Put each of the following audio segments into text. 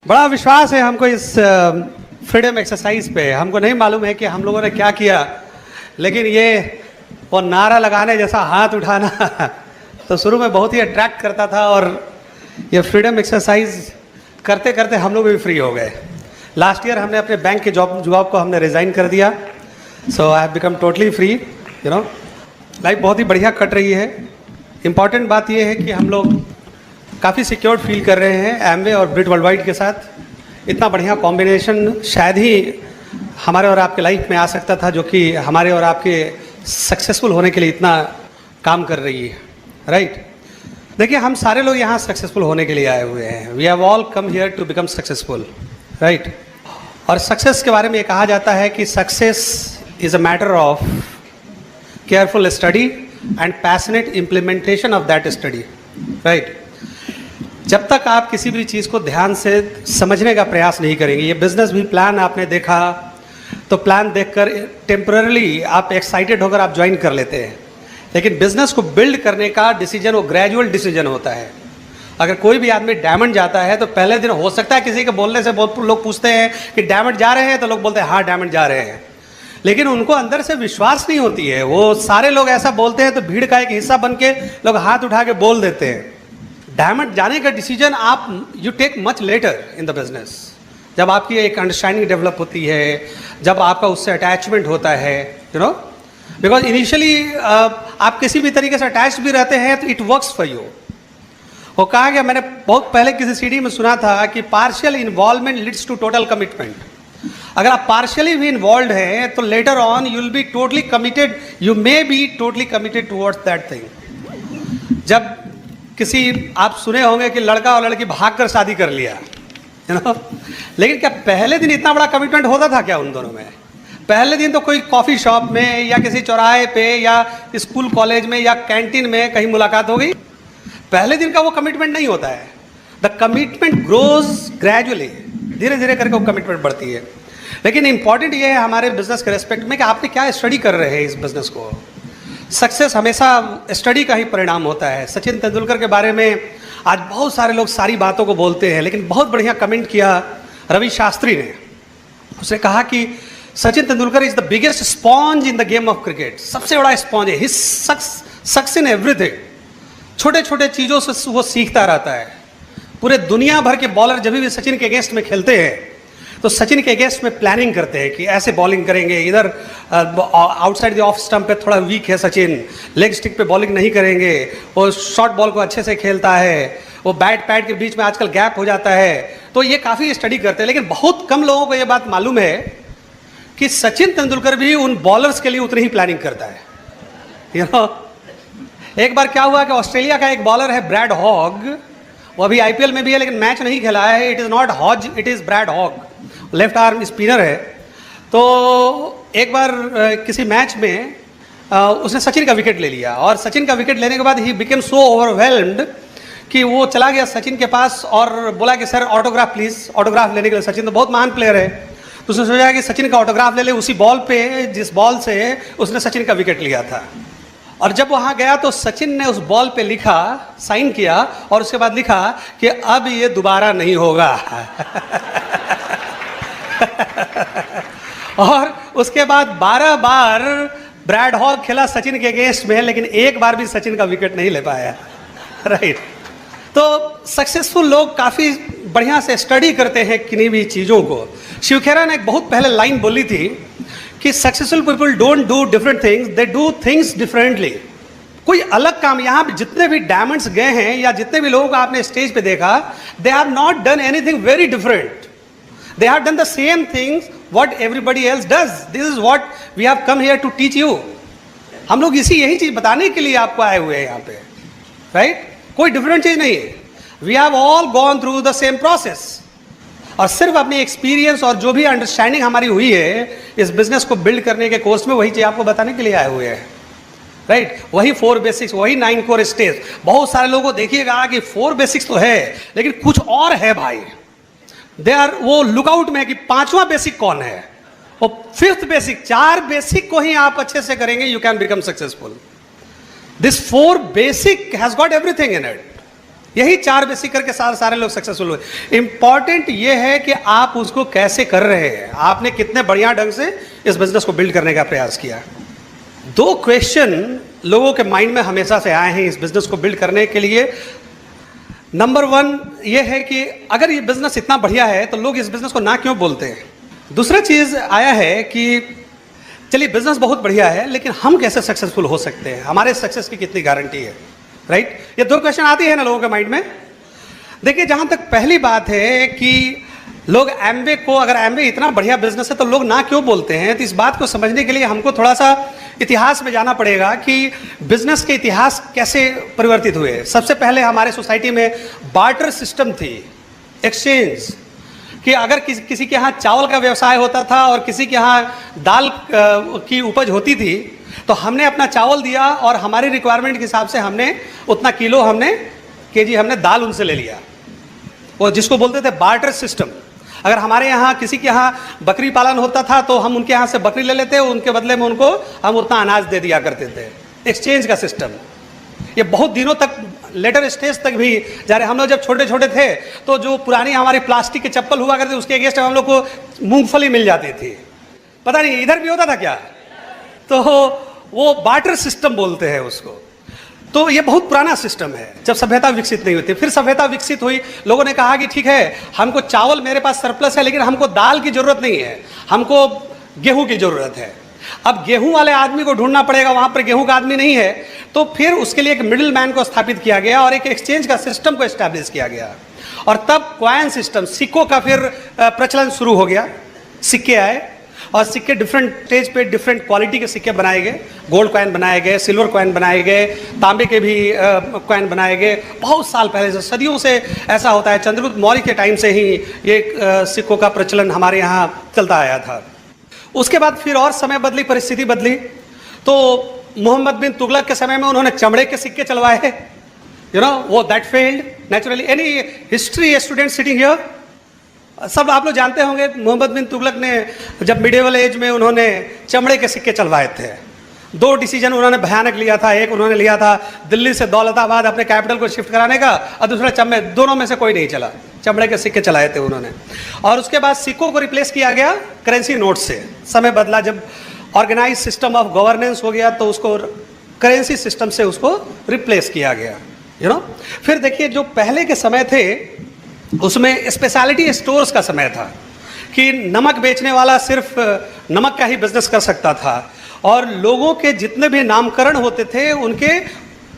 बड़ा विश्वास है हमको इस फ्रीडम एक्सरसाइज पे। हमको नहीं मालूम है कि हम लोगों ने क्या किया, लेकिन ये वो नारा लगाने जैसा हाथ उठाना तो शुरू में बहुत ही अट्रैक्ट करता था, और ये फ्रीडम एक्सरसाइज करते करते हम लोग भी फ्री हो गए। लास्ट ईयर हमने अपने बैंक के जॉब को हमने रिज़ाइन कर दिया। So I have become totally free. You know, life बहुत ही बढ़िया कट रही है। इम्पॉर्टेंट बात ये है कि हम लोग काफ़ी सिक्योर्ड फील कर रहे हैं एमवे और ब्रिट वर्ल्ड वाइड के साथ। इतना बढ़िया कॉम्बिनेशन शायद ही हमारे और आपके लाइफ में आ सकता था, जो कि हमारे और आपके सक्सेसफुल होने के लिए इतना काम कर रही है। राइट? देखिए, हम सारे लोग यहाँ सक्सेसफुल होने के लिए आए हुए हैं। We have all come here to become successful. Right? और सक्सेस के बारे में ये कहा जाता है कि success is a matter of careful study and passionate implementation of that study. Right? जब तक आप किसी भी चीज़ को ध्यान से समझने का प्रयास नहीं करेंगे, ये बिजनेस भी प्लान आपने देखा तो प्लान देखकर टेम्पररी आप एक्साइटेड होकर आप ज्वाइन कर लेते हैं, लेकिन बिजनेस को बिल्ड करने का डिसीजन वो ग्रेजुअल डिसीजन होता है। अगर कोई भी आदमी डायमंड जाता है तो पहले दिन हो सकता है किसी के बोलने से बहुत लोग पूछते हैं कि डायमंड जा रहे हैं, तो लोग बोलते हैं हाँ डायमंड जा रहे हैं, लेकिन उनको अंदर से विश्वास नहीं होती है। वो सारे लोग ऐसा बोलते हैं तो भीड़ का एक हिस्सा बन के लोग हाथ उठा के बोल देते हैं। डायमंड जाने का डिसीजन आप you take much later in the business, जब आपकी एक अंडरस्टैंडिंग डेवलप होती है, जब आपका उससे अटैचमेंट होता है। यू नो, बिकॉज इनिशियली आप किसी भी तरीके से अटैच भी रहते हैं तो इट वर्क्स फॉर यू। वो कहा गया, मैंने बहुत पहले किसी सीडी में सुना था कि partial involvement leads to total commitment. अगर आप पार्शियली भी इन्वॉल्व हैं तो later on you will be totally committed, you may be totally committed towards that thing. जब किसी आप सुने होंगे कि लड़का और लड़की भागकर शादी कर लिया, यू नो, लेकिन क्या पहले दिन इतना बड़ा कमिटमेंट होता था क्या उन दोनों में? पहले दिन तो कोई कॉफ़ी शॉप में या किसी चौराहे पे या स्कूल कॉलेज में या कैंटीन में कहीं मुलाकात हो गई। पहले दिन का वो कमिटमेंट नहीं होता है। द कमिटमेंट ग्रोज ग्रेजुअली, धीरे धीरे करके वो कमिटमेंट बढ़ती है। लेकिन इंपॉर्टेंट ये है हमारे बिजनेस के रेस्पेक्ट में कि आपने क्या स्टडी कर रहे हैं इस बिजनेस को। सक्सेस हमेशा स्टडी का ही परिणाम होता है। सचिन तेंदुलकर के बारे में आज बहुत सारे लोग सारी बातों को बोलते हैं, लेकिन बहुत बढ़िया कमेंट किया रवि शास्त्री ने। उसने कहा कि Sachin Tendulkar is the biggest sponge in the game of cricket. सबसे बड़ा स्पॉन्ज है। ही सक्स इन एवरीथिंग। छोटे छोटे चीज़ों से वो सीखता रहता है। पूरे दुनिया भर के बॉलर जब भी सचिन के अगेंस्ट में खेलते हैं तो सचिन के अगेंस्ट में प्लानिंग करते हैं कि ऐसे बॉलिंग करेंगे, इधर आउटसाइड द ऑफ स्टंप पे थोड़ा वीक है सचिन, लेग स्टिक पे बॉलिंग नहीं करेंगे, वो शॉर्ट बॉल को अच्छे से खेलता है, वो बैट पैड के बीच में आजकल गैप हो जाता है। तो ये काफ़ी स्टडी करते हैं, लेकिन बहुत कम लोगों को ये बात मालूम है कि सचिन तेंदुलकर भी उन बॉलर्स के लिए उतनी ही प्लानिंग करता है। यू नो, एक बार क्या हुआ कि ऑस्ट्रेलिया का एक बॉलर है ब्रैड हॉग, वो अभी आईपीएल में भी है लेकिन मैच नहीं खेला है। It is not Hodge, it is Brad Hogg, left arm spinner है। तो एक बार किसी मैच में उसने सचिन का विकेट ले लिया, और सचिन का विकेट लेने के बाद ही बिकेम सो ओवरवेल्म्ड कि वो चला गया सचिन के पास और बोला कि सर ऑटोग्राफ प्लीज़। ऑटोग्राफ लेने के लिए, सचिन तो बहुत महान प्लेयर है, तो उसने सोचा कि सचिन का ऑटोग्राफ ले ले उसी बॉल पे जिस बॉल से उसने सचिन का विकेट लिया था। और जब वहाँ गया तो सचिन ने उस बॉल पे लिखा, साइन किया, और उसके बाद लिखा कि अब ये दोबारा नहीं होगा। और उसके बाद 12 बार ब्रैड हॉग खेला सचिन के अगेंस्ट में, लेकिन एक बार भी सचिन का विकेट नहीं ले पाया। राइट? तो सक्सेसफुल लोग काफ़ी बढ़िया से स्टडी करते हैं किन्हीं भी चीज़ों को। शिव खेरा ने एक बहुत पहले लाइन बोली थी कि successful people don't do different things, they do things differently. कोई अलग काम, यहाँ जितने भी डायमंड्स गए हैं या जितने भी लोगों को आपने स्टेज पे देखा, they have not done anything very different. They have done the same things what everybody else does. This is what we have come here to teach you. हम लोग यही चीज बताने के लिए आपको आए हुए हैं यहाँ पे। राइट? कोई डिफरेंट चीज नहीं है। We have all gone through the same process. और सिर्फ अपनी एक्सपीरियंस और जो भी अंडरस्टैंडिंग हमारी हुई है इस बिजनेस को बिल्ड करने के कोर्स में, वही चीज आपको बताने के लिए आए हुए हैं। राइट? वही 4 बेसिक्स, वही 9 कोर स्टेज। बहुत सारे लोगों को देखिएगा कि 4 बेसिक्स तो है लेकिन कुछ और है भाई। दे आर वो लुकआउट में है कि 5वां बेसिक कौन है, वो 5th बेसिक। 4 बेसिक को ही आप अच्छे से करेंगे, you can become successful. This 4 basic has got everything in it. यही 4 बेसिक करके सारे लोग सक्सेसफुल हुए। इंपॉर्टेंट ये है कि आप उसको कैसे कर रहे हैं, आपने कितने बढ़िया ढंग से इस बिजनेस को बिल्ड करने का प्रयास किया। 2 क्वेश्चन लोगों के माइंड में हमेशा से आए हैं इस बिजनेस को बिल्ड करने के लिए। नंबर 1 ये है कि अगर ये बिजनेस इतना बढ़िया है तो लोग इस बिजनेस को ना क्यों बोलते हैं। दूसरा चीज आया है कि चलिए बिजनेस बहुत बढ़िया है, लेकिन हम कैसे सक्सेसफुल हो सकते हैं, हमारे सक्सेस की कितनी गारंटी है, राइट? ये 2 क्वेश्चन आती है ना लोगों के माइंड में। देखिए, जहां तक पहली बात है कि लोग एमवे को, अगर एमवे इतना बढ़िया बिजनेस है तो लोग ना क्यों बोलते हैं, तो इस बात को समझने के लिए हमको थोड़ा सा इतिहास में जाना पड़ेगा कि बिजनेस के इतिहास कैसे परिवर्तित हुए। सबसे पहले हमारे सोसाइटी में बार्टर सिस्टम थी, एक्सचेंज, कि अगर किसी के यहाँ चावल का व्यवसाय होता था और किसी के यहाँ दाल की उपज होती थी, तो हमने अपना चावल दिया और हमारी रिक्वायरमेंट के हिसाब से हमने उतना किलो, हमने केजी, हमने दाल उनसे ले लिया। वो जिसको बोलते थे बार्टर सिस्टम। अगर हमारे यहाँ किसी के यहाँ बकरी पालन होता था तो हम उनके यहाँ से बकरी ले लेते, उनके बदले में उनको हम उतना अनाज दे दिया करते थे। एक्सचेंज का सिस्टम ये बहुत दिनों तक, लेटर स्टेज तक भी जा रहे। हम लोग जब छोटे छोटे थे तो जो पुरानी हमारी प्लास्टिक के चप्पल हुआ करते, उसके अगेंस्ट हम लोग को मूंगफली मिल जाती थी। पता नहीं इधर भी होता था क्या, तो वो बार्टर सिस्टम बोलते हैं उसको। तो ये बहुत पुराना सिस्टम है, जब सभ्यता विकसित नहीं हुई थी। फिर सभ्यता विकसित हुई, लोगों ने कहा कि ठीक है, हमको चावल, मेरे पास सरप्लस है, लेकिन हमको दाल की जरूरत नहीं है, हमको गेहूं की जरूरत है। अब गेहूं वाले आदमी को ढूंढना पड़ेगा, वहां पर गेहूं का आदमी नहीं है, तो फिर उसके लिए एक मिडिल मैन को स्थापित किया गया और एक एक्सचेंज का सिस्टम को एस्टैब्लिश किया गया। और तब कॉइन सिस्टम, सिक्कों का फिर प्रचलन शुरू हो गया। सिक्के आए और सिक्के डिफरेंट स्टेज पे डिफरेंट क्वालिटी के सिक्के बनाए गए। गोल्ड कॉइन बनाए गए, सिल्वर कॉइन बनाए गए, तांबे के भी कॉइन बनाए गए। बहुत साल पहले से, सदियों से ऐसा होता है। चंद्रगुप्त मौर्य के टाइम से ही ये सिक्कों का प्रचलन हमारे यहाँ चलता आया था। उसके बाद फिर और समय बदली, परिस्थिति बदली, तो मोहम्मद बिन तुगलक के समय में उन्होंने चमड़े के सिक्के चलवाए। वो that failed naturally. Any history student sitting here, सब आप लोग जानते होंगे, मोहम्मद बिन तुगलक ने जब मिडिवल एज में उन्होंने चमड़े के सिक्के चलवाए थे। 2 डिसीजन उन्होंने भयानक लिया था। एक उन्होंने लिया था दिल्ली से दौलताबाद अपने कैपिटल को शिफ्ट कराने का, और दूसरा चमड़े, दोनों में से कोई नहीं चला, चमड़े के सिक्के चलाए थे उन्होंने। और उसके बाद सिक्कों को रिप्लेस किया गया करेंसी नोट से। समय बदला, जब ऑर्गेनाइज सिस्टम ऑफ गवर्नेंस हो गया तो उसको करेंसी सिस्टम से उसको रिप्लेस किया गया। फिर देखिए, जो पहले के समय थे उसमें स्पेशलिटी स्टोर्स का समय था कि नमक बेचने वाला सिर्फ नमक का ही बिजनेस कर सकता था, और लोगों के जितने भी नामकरण होते थे उनके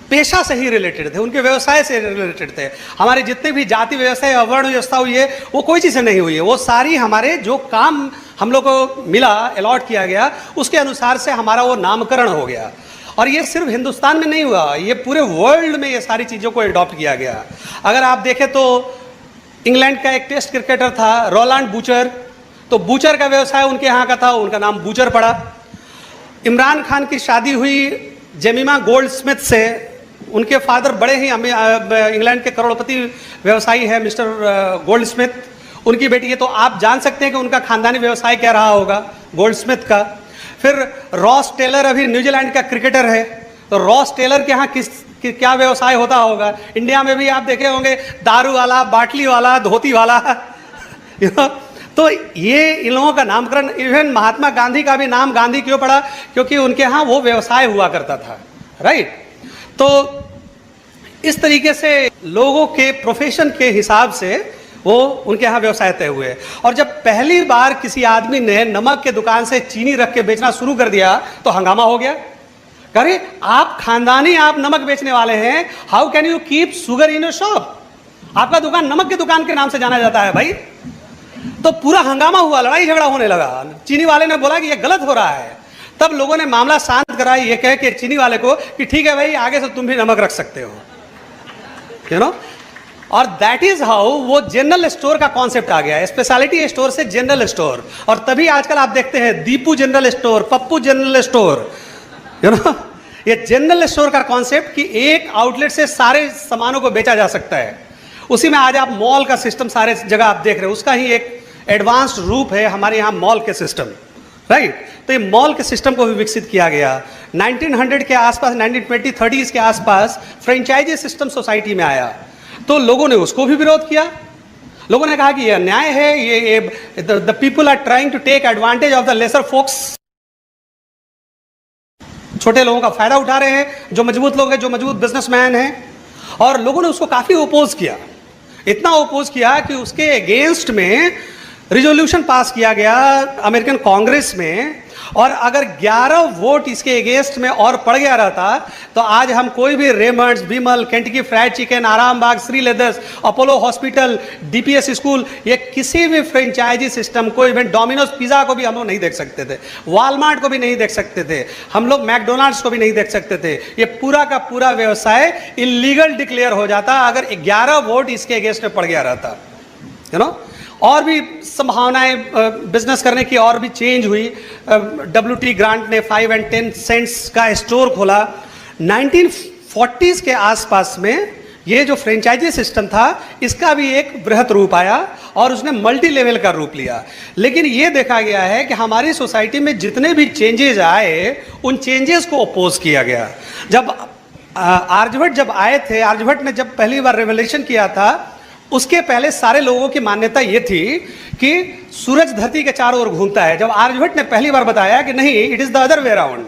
पेशा से ही रिलेटेड थे, उनके व्यवसाय से रिलेटेड थे। हमारे जितने भी जाति व्यवस्था या वर्ण व्यवस्था हुई है वो कोई चीज़ से नहीं हुई है, वो सारी हमारे जो काम हम लोग को मिला, अलॉट किया गया, उसके अनुसार से हमारा वो नामकरण हो गया। और ये सिर्फ हिंदुस्तान में नहीं हुआ, ये पूरे वर्ल्ड में ये सारी चीज़ों को अडॉप्ट किया गया। अगर आप देखें तो इंग्लैंड का एक टेस्ट क्रिकेटर था रोलैंड बूचर, तो बूचर का व्यवसाय उनके यहाँ का था, उनका नाम बूचर पड़ा। इमरान खान की शादी हुई जेमिमा गोल्ड स्मिथ से, उनके फादर बड़े ही इंग्लैंड के करोड़पति व्यवसायी है मिस्टर गोल्ड स्मिथ, उनकी बेटी है। तो आप जान सकते हैं कि उनका खानदानी व्यवसाय क्या रहा होगा गोल्ड स्मिथ का। फिर रॉस टेलर अभी न्यूजीलैंड का क्रिकेटर है, तो रॉस टेलर के यहाँ क्या व्यवसाय होता होगा। इंडिया में भी आप देखे होंगे दारू वाला, बाटली वाला, धोती वाला तो ये इन लोगों का नामकरण, इवन महात्मा गांधी का भी नाम गांधी क्यों पड़ा, क्योंकि उनके यहाँ वो व्यवसाय हुआ करता था, राइट। तो इस तरीके से लोगों के प्रोफेशन के हिसाब से वो उनके यहाँ व्यवसाय तय हुए। और जब पहली बार किसी आदमी ने नमक के दुकान से चीनी रख के बेचना शुरू कर दिया तो हंगामा हो गया। अरे आप खानदानी, आप नमक बेचने वाले हैं, how can you keep sugar in your shop? आपका दुकान नमक की दुकान के नाम से जाना जाता है भाई। तो पूरा हंगामा हुआ, लड़ाई झगड़ा होने लगा। चीनी वाले ने बोला कि ये गलत हो रहा है। तब लोगों ने मामला शांत कराया, ये कह के चीनी वाले को कि ठीक है भाई, आगे से तुम भी नमक रख सकते हो, और दैट इज हाउ वो जनरल स्टोर का कॉन्सेप्ट आ गया, स्पेशलिटी स्टोर से जनरल स्टोर। और तभी आजकल आप देखते हैं Deepu general store, Pappu general store, ये जनरल स्टोर का कॉन्सेप्ट कि एक आउटलेट से सारे सामानों को बेचा जा सकता है। उसी में आज आप मॉल का सिस्टम सारे जगह आप देख रहे हैं, उसका ही एक एडवांस्ड रूप है हमारे यहाँ मॉल के सिस्टम, राइट। तो ये मॉल के सिस्टम को भी विकसित किया गया। 1900 के आसपास, 1920-30s के आसपास फ्रेंचाइजी सिस्टम सोसाइटी में आया। तो लोगों ने उसको भी विरोध किया। लोगों ने कहा कि यह अन्याय है, ये the people are trying to take advantage of the lesser folks, छोटे लोगों का फायदा उठा रहे हैं, जो मजबूत लोग हैं, जो मजबूत बिजनेसमैन हैं। और लोगों ने उसको काफी ओपोज किया, इतना ओपोज किया कि उसके अगेंस्ट में रिजोल्यूशन पास किया गया अमेरिकन कांग्रेस में। और अगर 11 वोट इसके अगेंस्ट में और पड़ गया रहता तो आज हम कोई भी Raymond's, Vimal, Kentucky Fried Chicken, Arambagh, Shree Leathers, Apollo Hospital, DPS school, ये किसी भी फ्रेंचाइजी सिस्टम को, इवन डोमिनोज पिज़्ज़ा को भी हम लोग नहीं देख सकते थे, वॉलमार्ट को भी नहीं देख सकते थे, हम लोग मैकडोनाल्ड्स को भी नहीं देख सकते थे। ये पूरा का पूरा व्यवसाय इलीगल डिक्लेयर हो जाता अगर 11 वोट इसके अगेंस्ट में पड़ गया रहता, यू नो। और भी संभावनाएं बिजनेस करने की और भी चेंज हुई। WT ग्रांट ने 5 और 10 सेंट्स का स्टोर खोला। 1940s के आसपास में ये जो फ्रेंचाइजी सिस्टम था इसका भी एक बृहत रूप आया और उसने मल्टी लेवल का रूप लिया। लेकिन ये देखा गया है कि हमारी सोसाइटी में जितने भी चेंजेस आए उन चेंजेस को अपोज किया गया। जब आर्यभट्ट जब आए थे, आर्यभट्ट ने जब पहली बार रेवोल्यूशन किया था, उसके पहले सारे लोगों की मान्यता ये थी कि सूरज धरती के चारों ओर घूमता है। जब आर्यभट्ट ने पहली बार बताया कि नहीं, it is the other way around,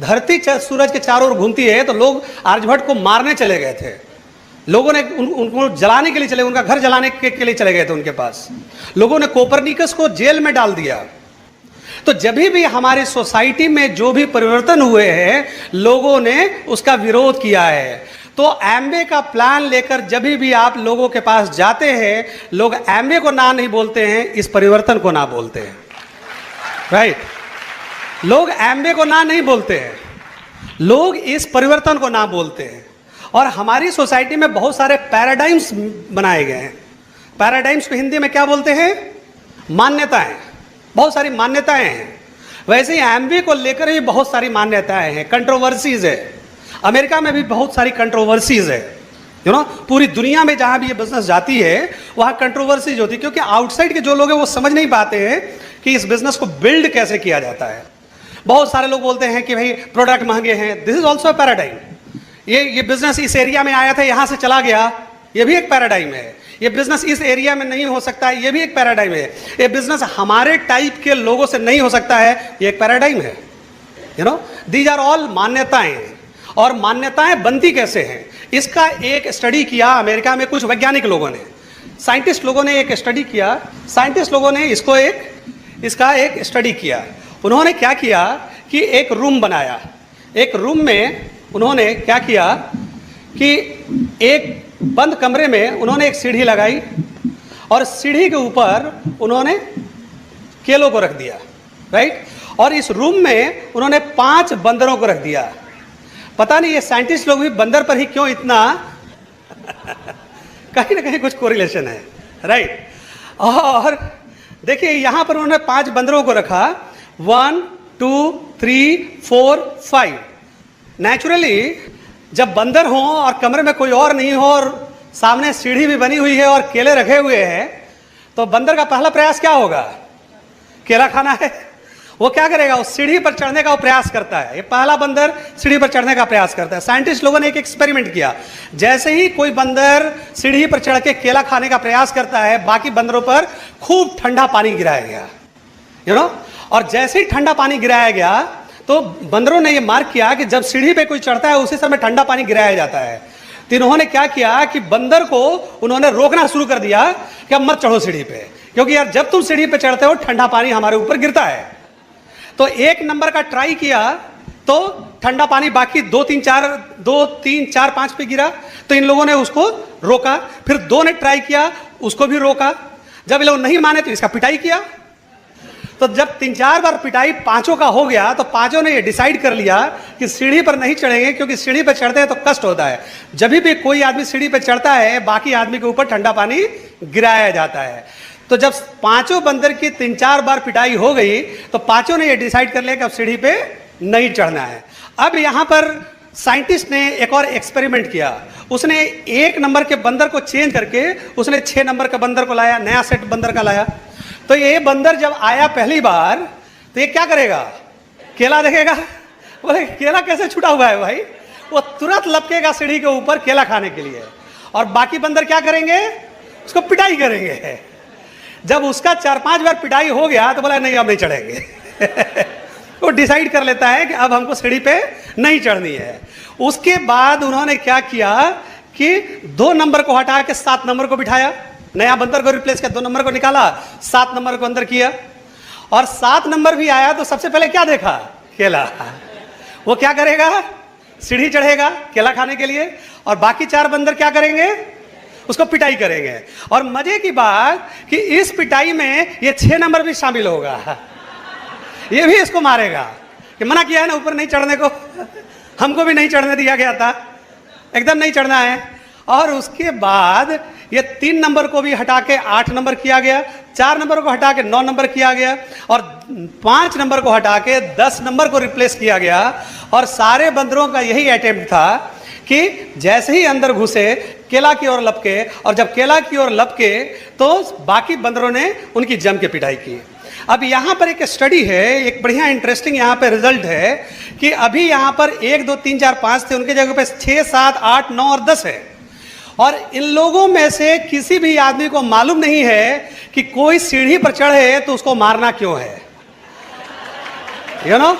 धरती सूरज के चारों ओर घूमती है, तो लोग आर्यभट्ट को मारने चले गए थे। लोगों ने उनको जलाने के लिए चले, उनका घर जलाने के लिए चले गए थे उनके पास। लोगों ने कोपरनिकस को जेल में डाल दिया। तो जब भी हमारी सोसाइटी में जो भी परिवर्तन हुए हैं, लोगों ने उसका विरोध किया है। तो एमवे का प्लान लेकर जब भी आप लोगों के पास जाते हैं, लोग एमवे को ना नहीं बोलते हैं, इस परिवर्तन को ना बोलते हैं, राइट? लोग एमवे को ना नहीं बोलते हैं, लोग इस परिवर्तन को ना बोलते हैं। और हमारी सोसाइटी में बहुत सारे पैराडाइम्स बनाए गए हैं। पैराडाइम्स को हिंदी में क्या बोलते हैं? मान्यताएं। बहुत सारी मान्यताएं हैं। वैसे ही एमवे को लेकर भी बहुत सारी मान्यताएं हैं, कंट्रोवर्सीज है। अमेरिका में भी बहुत सारी कंट्रोवर्सीज है, यू नो। पूरी दुनिया में जहां भी ये बिजनेस जाती है वहां कंट्रोवर्सीज होती है, क्योंकि आउटसाइड के जो लोग हैं वो समझ नहीं पाते हैं कि इस बिजनेस को बिल्ड कैसे किया जाता है। बहुत सारे लोग बोलते हैं कि भाई प्रोडक्ट महंगे हैं, this is also a paradigm. ये बिजनेस इस एरिया में आया था, यहां से चला गया, ये भी एक पैराडाइम है। ये बिजनेस इस एरिया में नहीं हो सकता है, ये भी एक पैराडाइम है। ये बिजनेस हमारे टाइप के लोगों से नहीं हो सकता है, ये एक पैराडाइम है, you know. These are all मान्यताएं। और मान्यताएं बनती कैसे हैं, इसका एक स्टडी किया अमेरिका में कुछ वैज्ञानिक लोगों ने, साइंटिस्ट लोगों ने एक स्टडी किया। साइंटिस्ट लोगों ने इसका एक स्टडी किया। उन्होंने क्या किया कि एक रूम बनाया। एक रूम में उन्होंने क्या किया कि एक बंद कमरे में उन्होंने एक सीढ़ी लगाई और सीढ़ी के ऊपर उन्होंने केलों को रख दिया, राइट? और इस रूम में उन्होंने 5 बंदरों को रख दिया। पता नहीं ये साइंटिस्ट लोग भी बंदर पर ही क्यों इतना कहीं ना कहीं कुछ कोरिलेशन है, राइट? और देखिए यहां पर उन्होंने 5 बंदरों को रखा, 1 2 3 4 5। नेचुरली जब बंदर हो और कमरे में कोई और नहीं हो और सामने सीढ़ी भी बनी हुई है और केले रखे हुए हैं, तो बंदर का पहला प्रयास क्या होगा? केला खाना है। वो क्या करेगा? उस सीढ़ी पर चढ़ने का वो प्रयास करता है। ये पहला बंदर सीढ़ी पर चढ़ने का प्रयास करता है। साइंटिस्ट लोगों ने एक एक्सपेरिमेंट किया। जैसे ही कोई बंदर सीढ़ी पर चढ़ के केला खाने का प्रयास करता है, बाकी बंदरों पर खूब ठंडा पानी गिराया गया, यू नो। और जैसे ही ठंडा पानी गिराया गया तो बंदरों ने ये मार्क किया कि जब सीढ़ी पे कोई चढ़ता है उसी समय ठंडा पानी गिराया जाता है। तो इन्होंने क्या किया कि बंदर को उन्होंने रोकना शुरू कर दिया कि अब मत चढ़ो सीढ़ी पे, क्योंकि यार जब तुम सीढ़ी पे चढ़ते हो ठंडा पानी हमारे ऊपर गिरता है। तो 1 नंबर का ट्राई किया तो ठंडा पानी बाकी 2 3 4 5 पे गिरा, तो इन लोगों ने उसको रोका। फिर 2 ने ट्राई किया, उसको भी रोका। जब ये लोग नहीं माने तो इसका पिटाई किया। तो जब 3-4 बार पिटाई 5 का हो गया तो 5 ने ये डिसाइड कर लिया कि सीढ़ी पर नहीं चढ़ेंगे, क्योंकि सीढ़ी पर चढ़ते हैं तो कष्ट होता है। जब भी कोई आदमी सीढ़ी पर चढ़ता है बाकी आदमी के ऊपर ठंडा पानी गिराया जाता है। तो जब 5 बंदर की 3-4 बार पिटाई हो गई तो 5 ने ये डिसाइड कर लिया कि अब सीढ़ी पे नहीं चढ़ना है। अब यहां पर साइंटिस्ट ने एक और एक्सपेरिमेंट किया। उसने 1 नंबर के बंदर को चेंज करके उसने 6 नंबर का बंदर को लाया, नया सेट बंदर का लाया। तो ये बंदर जब आया पहली बार तो ये क्या करेगा? केला देखेगा, बोले केला कैसे छूटा हुआ है भाई? वो तुरंत लपकेगा सीढ़ी के ऊपर केला खाने के लिए। और बाकी बंदर क्या करेंगे, उसको पिटाई करेंगे। जब उसका 4-5 बार पिटाई हो गया तो बोला नहीं अब नहीं चढ़ेंगे। वो डिसाइड कर लेता है कि अब हमको सीढ़ी पे नहीं चढ़नी है। उसके बाद उन्होंने क्या किया कि 2 नंबर को हटा के 7 नंबर को बिठाया, नया बंदर को रिप्लेस किया, 2 नंबर को निकाला, 7 नंबर को अंदर किया। और 7 नंबर भी आया तो सबसे पहले क्या देखा, केला। वो क्या करेगा, सीढ़ी चढ़ेगा केला खाने के लिए, और बाकी 4 बंदर क्या करेंगे, उसको पिटाई करेंगे। और मजे की बात कि इस पिटाई में ये 6 नंबर भी शामिल होगा, ये भी इसको मारेगा कि मना किया है ना ऊपर नहीं चढ़ने को, हमको भी नहीं चढ़ने दिया गया था, एकदम नहीं चढ़ना है। और उसके बाद ये 3 नंबर को भी हटा के 8 नंबर किया गया, 4 नंबर को हटा के 9 नंबर किया गया, और 5 नंबर को हटा के 10 नंबर को रिप्लेस किया गया। और सारे बंदरों का यही अटेम्प्ट था कि जैसे ही अंदर घुसे केला की ओर लपके, और जब केला की ओर लपके तो बाकी बंदरों ने उनकी जम के पिटाई की। अब यहाँ पर एक स्टडी है, एक बढ़िया इंटरेस्टिंग यहाँ पे रिजल्ट है कि अभी यहाँ पर 1, 2, 3, 4, 5 थे, उनके जगह पे 6, 7, 8, 9 और 10 है। और इन लोगों में से किसी भी आदमी को मालूम नहीं है कि कोई सीढ़ी पर चढ़े तो उसको मारना क्यों है। यू नो,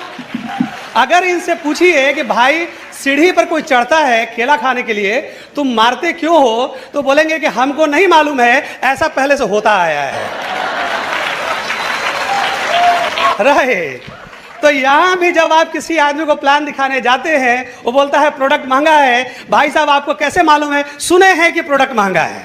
अगर इनसे पूछिए कि भाई सीढ़ी पर कोई चढ़ता है केला खाने के लिए, तुम मारते क्यों हो, तो बोलेंगे कि हमको नहीं मालूम है, ऐसा पहले से होता आया है। राइट। तो यहां भी जब आप किसी आदमी को प्लान दिखाने जाते हैं, वो बोलता है प्रोडक्ट महंगा है। भाई साहब आपको कैसे मालूम है, सुने हैं कि प्रोडक्ट महंगा है।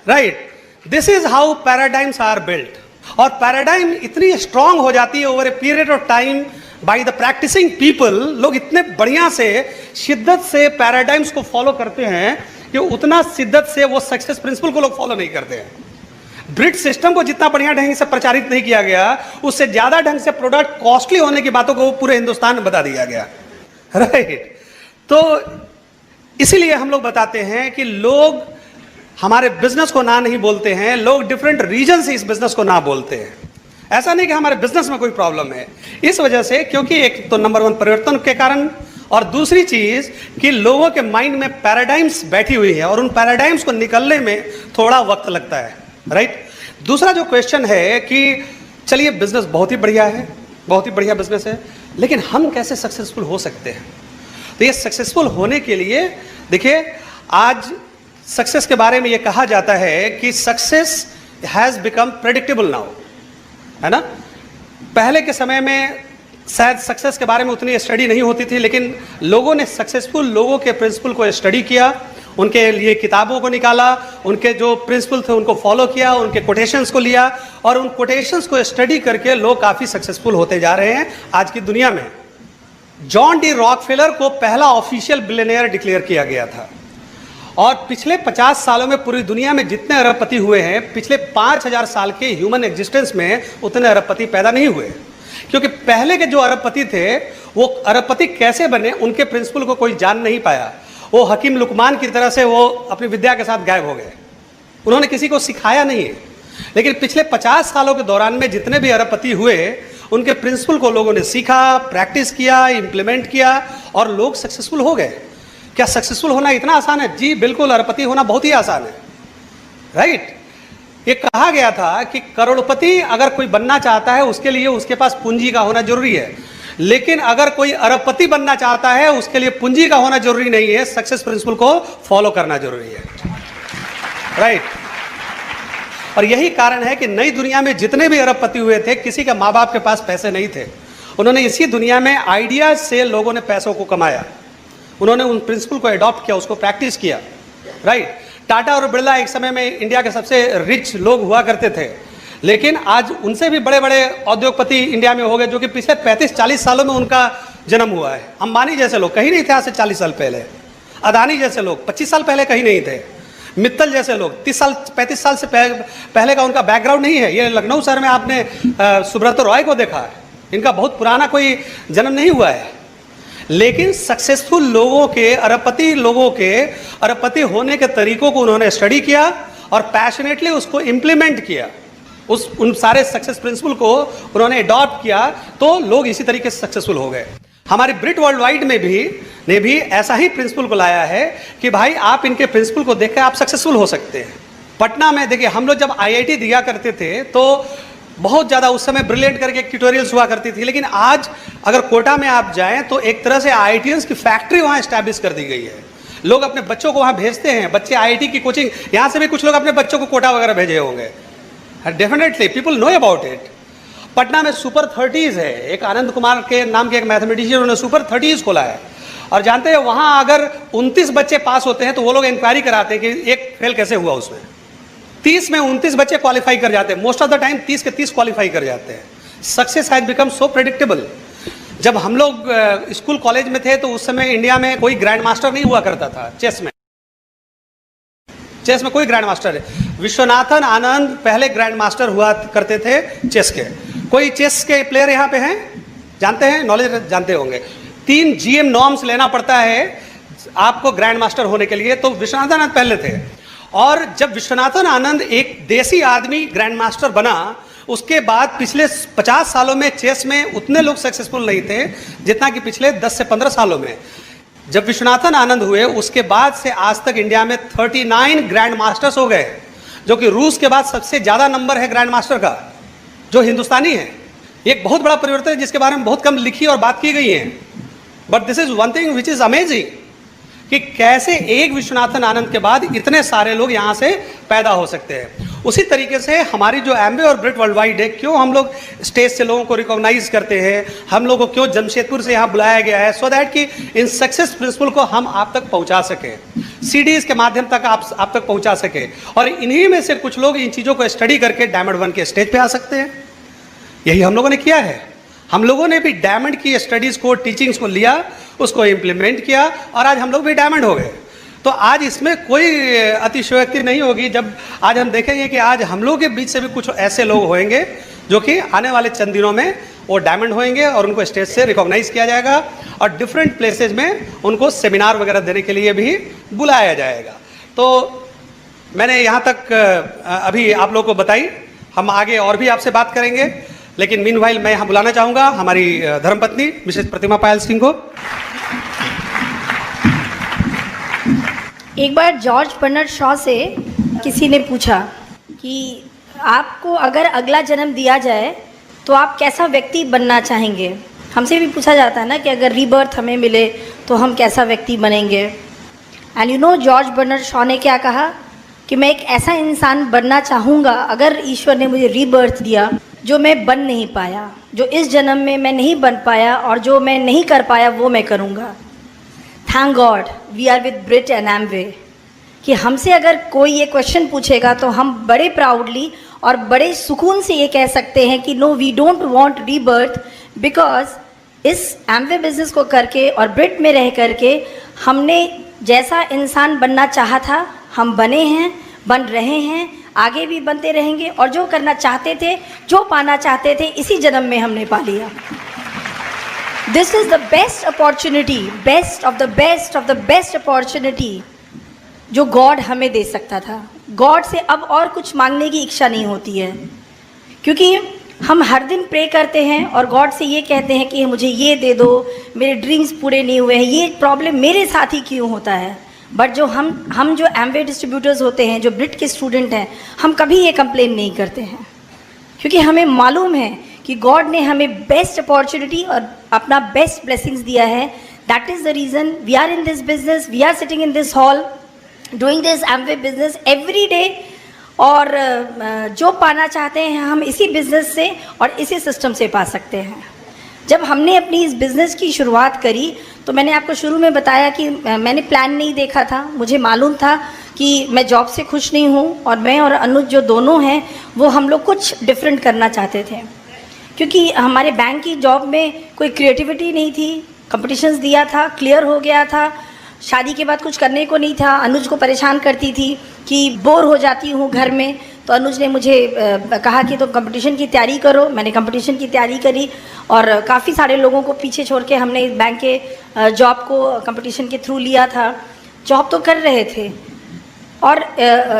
Right, this is how paradigms are built. और पैराडाइम इतनी स्ट्रांग हो जाती है over a period of time by the practising people. लोग इतने बढ़िया से शिद्दत से पैराडाइम्स को फॉलो करते हैं कि उतना शिद्दत से वो सक्सेस प्रिंसिपल को लोग फॉलो नहीं करते हैं। ब्रिट सिस्टम को जितना बढ़िया ढंग से प्रचारित नहीं किया गया, उससे ज्यादा ढंग से प्रोडक्ट कॉस्टली होने की बातों को पूरे हिंदुस्तान में बता दिया गया। राइट, तो इसीलिए हम लोग बताते हैं कि लोग हमारे बिजनेस को ना नहीं बोलते हैं, लोग डिफरेंट रीजन से इस बिजनेस को ना बोलते हैं। ऐसा नहीं कि हमारे बिजनेस में कोई प्रॉब्लम है, इस वजह से क्योंकि एक तो नंबर 1 परिवर्तन के कारण, और दूसरी चीज कि लोगों के माइंड में पैराडाइम्स बैठी हुई है और उन पैराडाइम्स को निकलने में थोड़ा वक्त लगता है। राइट। दूसरा जो क्वेश्चन है कि चलिए बिजनेस बहुत ही बढ़िया है, बहुत ही बढ़िया बिजनेस है, लेकिन हम कैसे सक्सेसफुल हो सकते हैं। तो ये सक्सेसफुल होने के लिए देखिए, आज सक्सेस के बारे में ये कहा जाता है कि success has become predictable now, है ना। पहले के समय में शायद सक्सेस के बारे में उतनी स्टडी नहीं होती थी, लेकिन लोगों ने सक्सेसफुल लोगों के प्रिंसिपल को स्टडी किया, उनके लिए किताबों को निकाला, उनके जो प्रिंसिपल थे उनको फॉलो किया, उनके कोटेशंस को लिया, और उन कोटेशंस को स्टडी करके लोग काफ़ी सक्सेसफुल होते जा रहे हैं आज की दुनिया में। जॉन डी रॉकफेलर को पहला ऑफिशियल बिलियनियर डिक्लेयर किया गया था, और पिछले 50 सालों में पूरी दुनिया में जितने अरबपति हुए हैं, पिछले 5000 साल के ह्यूमन एग्जिस्टेंस में उतने अरबपति पैदा नहीं हुए, क्योंकि पहले के जो अरबपति थे वो अरबपति कैसे बने उनके प्रिंसिपल को कोई जान नहीं पाया। वो हकीम लुकमान की तरह से वो अपनी विद्या के साथ गायब हो गए, उन्होंने किसी को सिखाया नहीं है। लेकिन पिछले 50 सालों के दौरान में जितने भी अरबपति हुए, उनके प्रिंसिपल को लोगों ने सीखा, प्रैक्टिस किया, इंप्लीमेंट किया, और लोग सक्सेसफुल हो गए। क्या सक्सेसफुल होना इतना आसान है? जी बिल्कुल, अरबपति होना बहुत ही आसान है। राइट। ये कहा गया था कि करोड़पति अगर कोई बनना चाहता है उसके लिए उसके पास पूंजी का होना जरूरी है, लेकिन अगर कोई अरबपति बनना चाहता है उसके लिए पूंजी का होना जरूरी नहीं है, सक्सेस प्रिंसिपल को फॉलो करना जरूरी है। राइट। और यही कारण है कि नई दुनिया में जितने भी अरबपति हुए थे, किसी के माँ बाप के पास पैसे नहीं थे, उन्होंने इसी दुनिया में आइडियाज से लोगों ने पैसों को कमाया, उन्होंने उन प्रिंसिपल को अडॉप्ट किया, उसको प्रैक्टिस किया। राइट। टाटा और बिरला एक समय में इंडिया के सबसे रिच लोग हुआ करते थे, लेकिन आज उनसे भी बड़े बड़े उद्योगपति इंडिया में हो गए, जो कि पिछले 35-40 सालों में उनका जन्म हुआ है। अंबानी जैसे लोग कहीं नहीं थे आज से 40 साल पहले, अदानी जैसे लोग 25 साल पहले कहीं नहीं थे, मित्तल जैसे लोग 30-35 साल से पहले का उनका बैकग्राउंड नहीं है। ये लखनऊ शहर में आपने सुब्रत रॉय को देखा है, इनका बहुत पुराना कोई जन्म नहीं हुआ है। लेकिन सक्सेसफुल लोगों के, अरबपति लोगों के अरबपति होने के तरीकों को उन्होंने स्टडी किया और पैशनेटली उसको इम्प्लीमेंट किया, उन सारे सक्सेस प्रिंसिपल को उन्होंने अडॉप्ट किया, तो लोग इसी तरीके से सक्सेसफुल हो गए। हमारी ब्रिट वर्ल्ड वाइड में भी ने भी ऐसा ही प्रिंसिपल को लाया है कि भाई आप इनके प्रिंसिपल को देखकर आप सक्सेसफुल हो सकते हैं। पटना में देखिए, हम लोग जब आईआईटी दिया करते थे तो बहुत ज़्यादा उस समय ब्रिलियंट करके ट्यूटोरियल्स हुआ करती थी, लेकिन आज अगर कोटा में आप जाएं तो एक तरह से आईआईटीएंस की फैक्ट्री वहाँ एस्टैब्लिश कर दी गई है। लोग अपने बच्चों को वहाँ भेजते हैं, बच्चे आईआईटी की कोचिंग, यहाँ से भी कुछ लोग अपने बच्चों को कोटा वगैरह भेजे होंगे। Definitely people know about it. Patna में सुपर 30s है, एक आनंद कुमार के नाम के एक मैथमेटिशियन, उन्होंने सुपर 30s खोला है। और जानते हैं वहाँ अगर 29 बच्चे पास होते हैं तो वो लोग इंक्वायरी कराते हैं कि एक फेल कैसे हुआ उसमें। 30 में 29 बच्चे क्वालिफाई कर जाते हैं, मोस्ट ऑफ द टाइम 30 के 30 क्वालिफाई कर जाते हैं। Success has become so predictable. जब हम लोग स्कूल कॉलेज में थे तो उस समय इंडिया में कोई ग्रैंड मास्टर नहीं हुआ करता था चेस में। चेस में कोई ग्रैंड मास्टर है, विश्वनाथन आनंद पहले ग्रैंड मास्टर हुआ करते थे चेस के। कोई चेस के प्लेयर यहाँ पे हैं, जानते हैं, नॉलेज जानते होंगे। 3 GM नॉर्म्स लेना पड़ता है आपको ग्रैंड मास्टर होने के लिए, तो विश्वनाथन आनंद पहले थे। और जब विश्वनाथन आनंद एक देसी आदमी ग्रैंड मास्टर बना, उसके बाद पिछले 50 सालों में चेस में उतने लोग सक्सेसफुल नहीं थे जितना कि पिछले 10 से 15 सालों में। जब विश्वनाथन आनंद हुए उसके बाद से आज तक इंडिया में 39 ग्रैंड मास्टर्स हो गए, जो कि रूस के बाद सबसे ज़्यादा नंबर है ग्रैंड मास्टर का, जो हिंदुस्तानी है। एक बहुत बड़ा परिवर्तन है जिसके बारे में बहुत कम लिखी और बात की गई है। But this is one thing which is amazing कि कैसे एक विश्वनाथन आनंद के बाद इतने सारे लोग यहाँ से पैदा हो सकते हैं। उसी तरीके से हमारी जो एम्बे और ब्रिट वर्ल्ड वाइड है, क्यों हम लोग स्टेज से लोगों को रिकॉग्नाइज करते हैं, हम लोगों को क्यों जमशेदपुर से यहाँ बुलाया गया है, सो दैट कि इन सक्सेस प्रिंसिपल को हम आप तक पहुँचा सकें, सीडीज के माध्यम तक आप तक पहुँचा सकें। और इन्हीं में से कुछ लोग इन चीज़ों को स्टडी करके डायमंड 1 के स्टेज पे आ सकते हैं। यही हम लोगों ने किया है। हम लोगों ने भी डायमंड की स्टडीज़ को, टीचिंग्स को लिया, उसको इम्प्लीमेंट किया और आज हम लोग भी डायमंड हो गए। तो आज इसमें कोई अतिशयोक्ति नहीं होगी जब आज हम देखेंगे कि आज हम लोग के बीच से भी कुछ ऐसे लोग होंगे जो कि आने वाले चंद दिनों में वो डायमंड होंगे और उनको स्टेज से रिकॉग्नाइज किया जाएगा और डिफरेंट प्लेसेज में उनको सेमिनार वगैरह देने के लिए भी बुलाया जाएगा। तो मैंने यहाँ तक अभी आप लोगों को बताई, हम आगे और भी आपसे बात करेंगे, लेकिन मीनवाइल मैं यहाँ बुलाना चाहूँगा हमारी धर्मपत्नी मिसेस प्रतिमा पायल सिंह को। एक बार जॉर्ज बर्नार्ड शॉ से किसी ने पूछा कि आपको अगर अगला जन्म दिया जाए तो आप कैसा व्यक्ति बनना चाहेंगे। हमसे भी पूछा जाता है ना कि अगर रीबर्थ हमें मिले तो हम कैसा व्यक्ति बनेंगे। And you know George Bernard Shaw ने क्या कहा कि मैं एक ऐसा इंसान बनना चाहूँगा अगर ईश्वर ने मुझे रीबर्थ दिया जो मैं बन नहीं पाया, जो इस जन्म में मैं नहीं बन पाया और जो मैं नहीं कर पाया वो मैं करूँगा। Thank God we are with Britt and Amway कि हमसे अगर कोई ये क्वेश्चन पूछेगा तो हम बड़े प्राउडली और बड़े सुकून से ये कह सकते हैं कि no we don't want rebirth, because इस एमवे बिजनेस को करके और ब्रिट में रह करके हमने जैसा इंसान बनना चाहा था हम बने हैं, बन रहे हैं, आगे भी बनते रहेंगे और जो करना चाहते थे, जो पाना चाहते थे, इसी जन्म में हमने पा लिया। This is the best opportunity, best of the best of the best opportunity जो गॉड हमें दे सकता था। गॉड से अब और कुछ मांगने की इच्छा नहीं होती है, क्योंकि हम हर दिन प्रे करते हैं और गॉड से ये कहते हैं कि मुझे ये दे दो, मेरे ड्रीम्स पूरे नहीं हुए हैं, ये प्रॉब्लम मेरे साथ ही क्यों होता है। बट जो हम जो एमवे डिस्ट्रीब्यूटर्स होते हैं, जो ब्रिट के स्टूडेंट हैं, हम कभी ये कंप्लेन नहीं करते हैं, क्योंकि हमें मालूम है कि गॉड ने हमें बेस्ट अपॉर्चुनिटी और अपना बेस्ट ब्लेसिंग्स दिया है। That is the reason we are in this business, we are sitting in this hall doing this Amway business every day. और जो पाना चाहते हैं हम इसी बिज़नेस से और इसी सिस्टम से पा सकते हैं। जब हमने अपनी इस बिज़नेस की शुरुआत करी तो मैंने आपको शुरू में बताया कि मैंने प्लान नहीं देखा था। मुझे मालूम था कि मैं जॉब से खुश नहीं हूँ और मैं और अनुज जो दोनों हैं वो हम लोग कुछ डिफरेंट करना चाहते थे, क्योंकि हमारे बैंक की जॉब में कोई क्रिएटिविटी नहीं थी। कंपटीशंस दिया था, क्लियर हो गया था, शादी के बाद कुछ करने को नहीं था। अनुज को परेशान करती थी कि बोर हो जाती हूँ घर में, तो अनुज ने मुझे कहा कि तुम कंपटीशन की तैयारी करो। मैंने कंपटीशन की तैयारी करी और काफ़ी सारे लोगों को पीछे छोड़ के हमने इस बैंक के जॉब को कंपटीशन के थ्रू लिया था। जॉब तो कर रहे थे और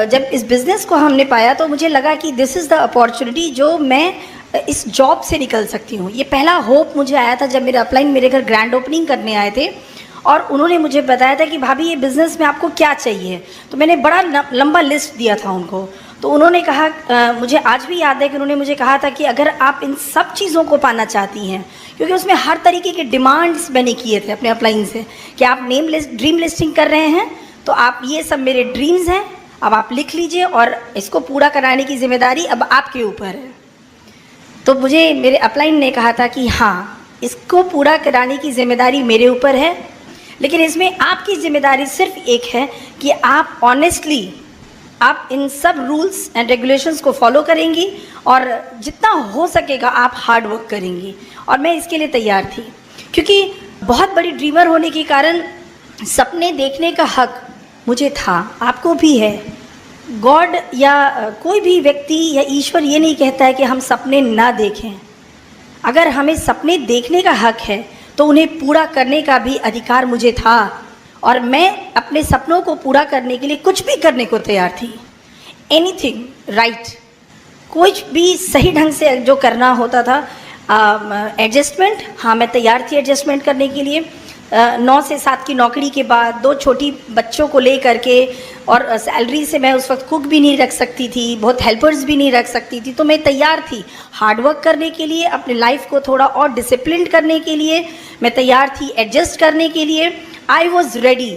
जब इस बिज़नेस को हमने पाया तो मुझे लगा कि दिस इज़ द अपॉर्चुनिटी जो मैं इस जॉब से निकल सकती हूँ। ये पहला होप मुझे आया था जब मेरे अपलाइन मेरे घर ग्रैंड ओपनिंग करने आए थे और उन्होंने मुझे बताया था कि भाभी ये बिज़नेस में आपको क्या चाहिए। तो मैंने बड़ा लंबा लिस्ट दिया था उनको। तो उन्होंने कहा, मुझे आज भी याद है कि उन्होंने मुझे कहा था कि अगर आप इन सब चीज़ों को पाना चाहती हैं, क्योंकि उसमें हर तरीके के डिमांड्स मैंने किए थे अपने अपलाइन से कि आप ड्रीम लिस्टिंग कर रहे हैं तो आप ये सब मेरे ड्रीम्स हैं, अब आप लिख लीजिए और इसको पूरा कराने की जिम्मेदारी अब आपके ऊपर है। तो मुझे मेरे अपलाइन ने कहा था कि हाँ, इसको पूरा कराने की जिम्मेदारी मेरे ऊपर है, लेकिन इसमें आपकी जिम्मेदारी सिर्फ एक है कि आप ऑनेस्टली आप इन सब रूल्स एंड रेगुलेशंस को फॉलो करेंगी और जितना हो सकेगा आप हार्ड वर्क करेंगी। और मैं इसके लिए तैयार थी, क्योंकि बहुत बड़ी ड्रीमर होने के कारण सपने देखने का हक मुझे था, आपको भी है। गॉड या कोई भी व्यक्ति या ईश्वर ये नहीं कहता है कि हम सपने ना देखें। अगर हमें सपने देखने का हक है तो उन्हें पूरा करने का भी अधिकार मुझे था, और मैं अपने सपनों को पूरा करने के लिए कुछ भी करने को तैयार थी। एनीथिंग राइट, कुछ भी सही ढंग से जो करना होता था। एडजस्टमेंट, हाँ मैं तैयार थी एडजस्टमेंट करने के लिए। 9 से 7 की नौकरी के बाद 2 छोटी बच्चों को ले करके, और सैलरी से मैं उस वक्त कुक भी नहीं रख सकती थी, बहुत हेल्पर्स भी नहीं रख सकती थी। तो मैं तैयार थी हार्ड वर्क करने के लिए, अपने लाइफ को थोड़ा और डिसिप्लिन करने के लिए मैं तैयार थी, एडजस्ट करने के लिए। I was ready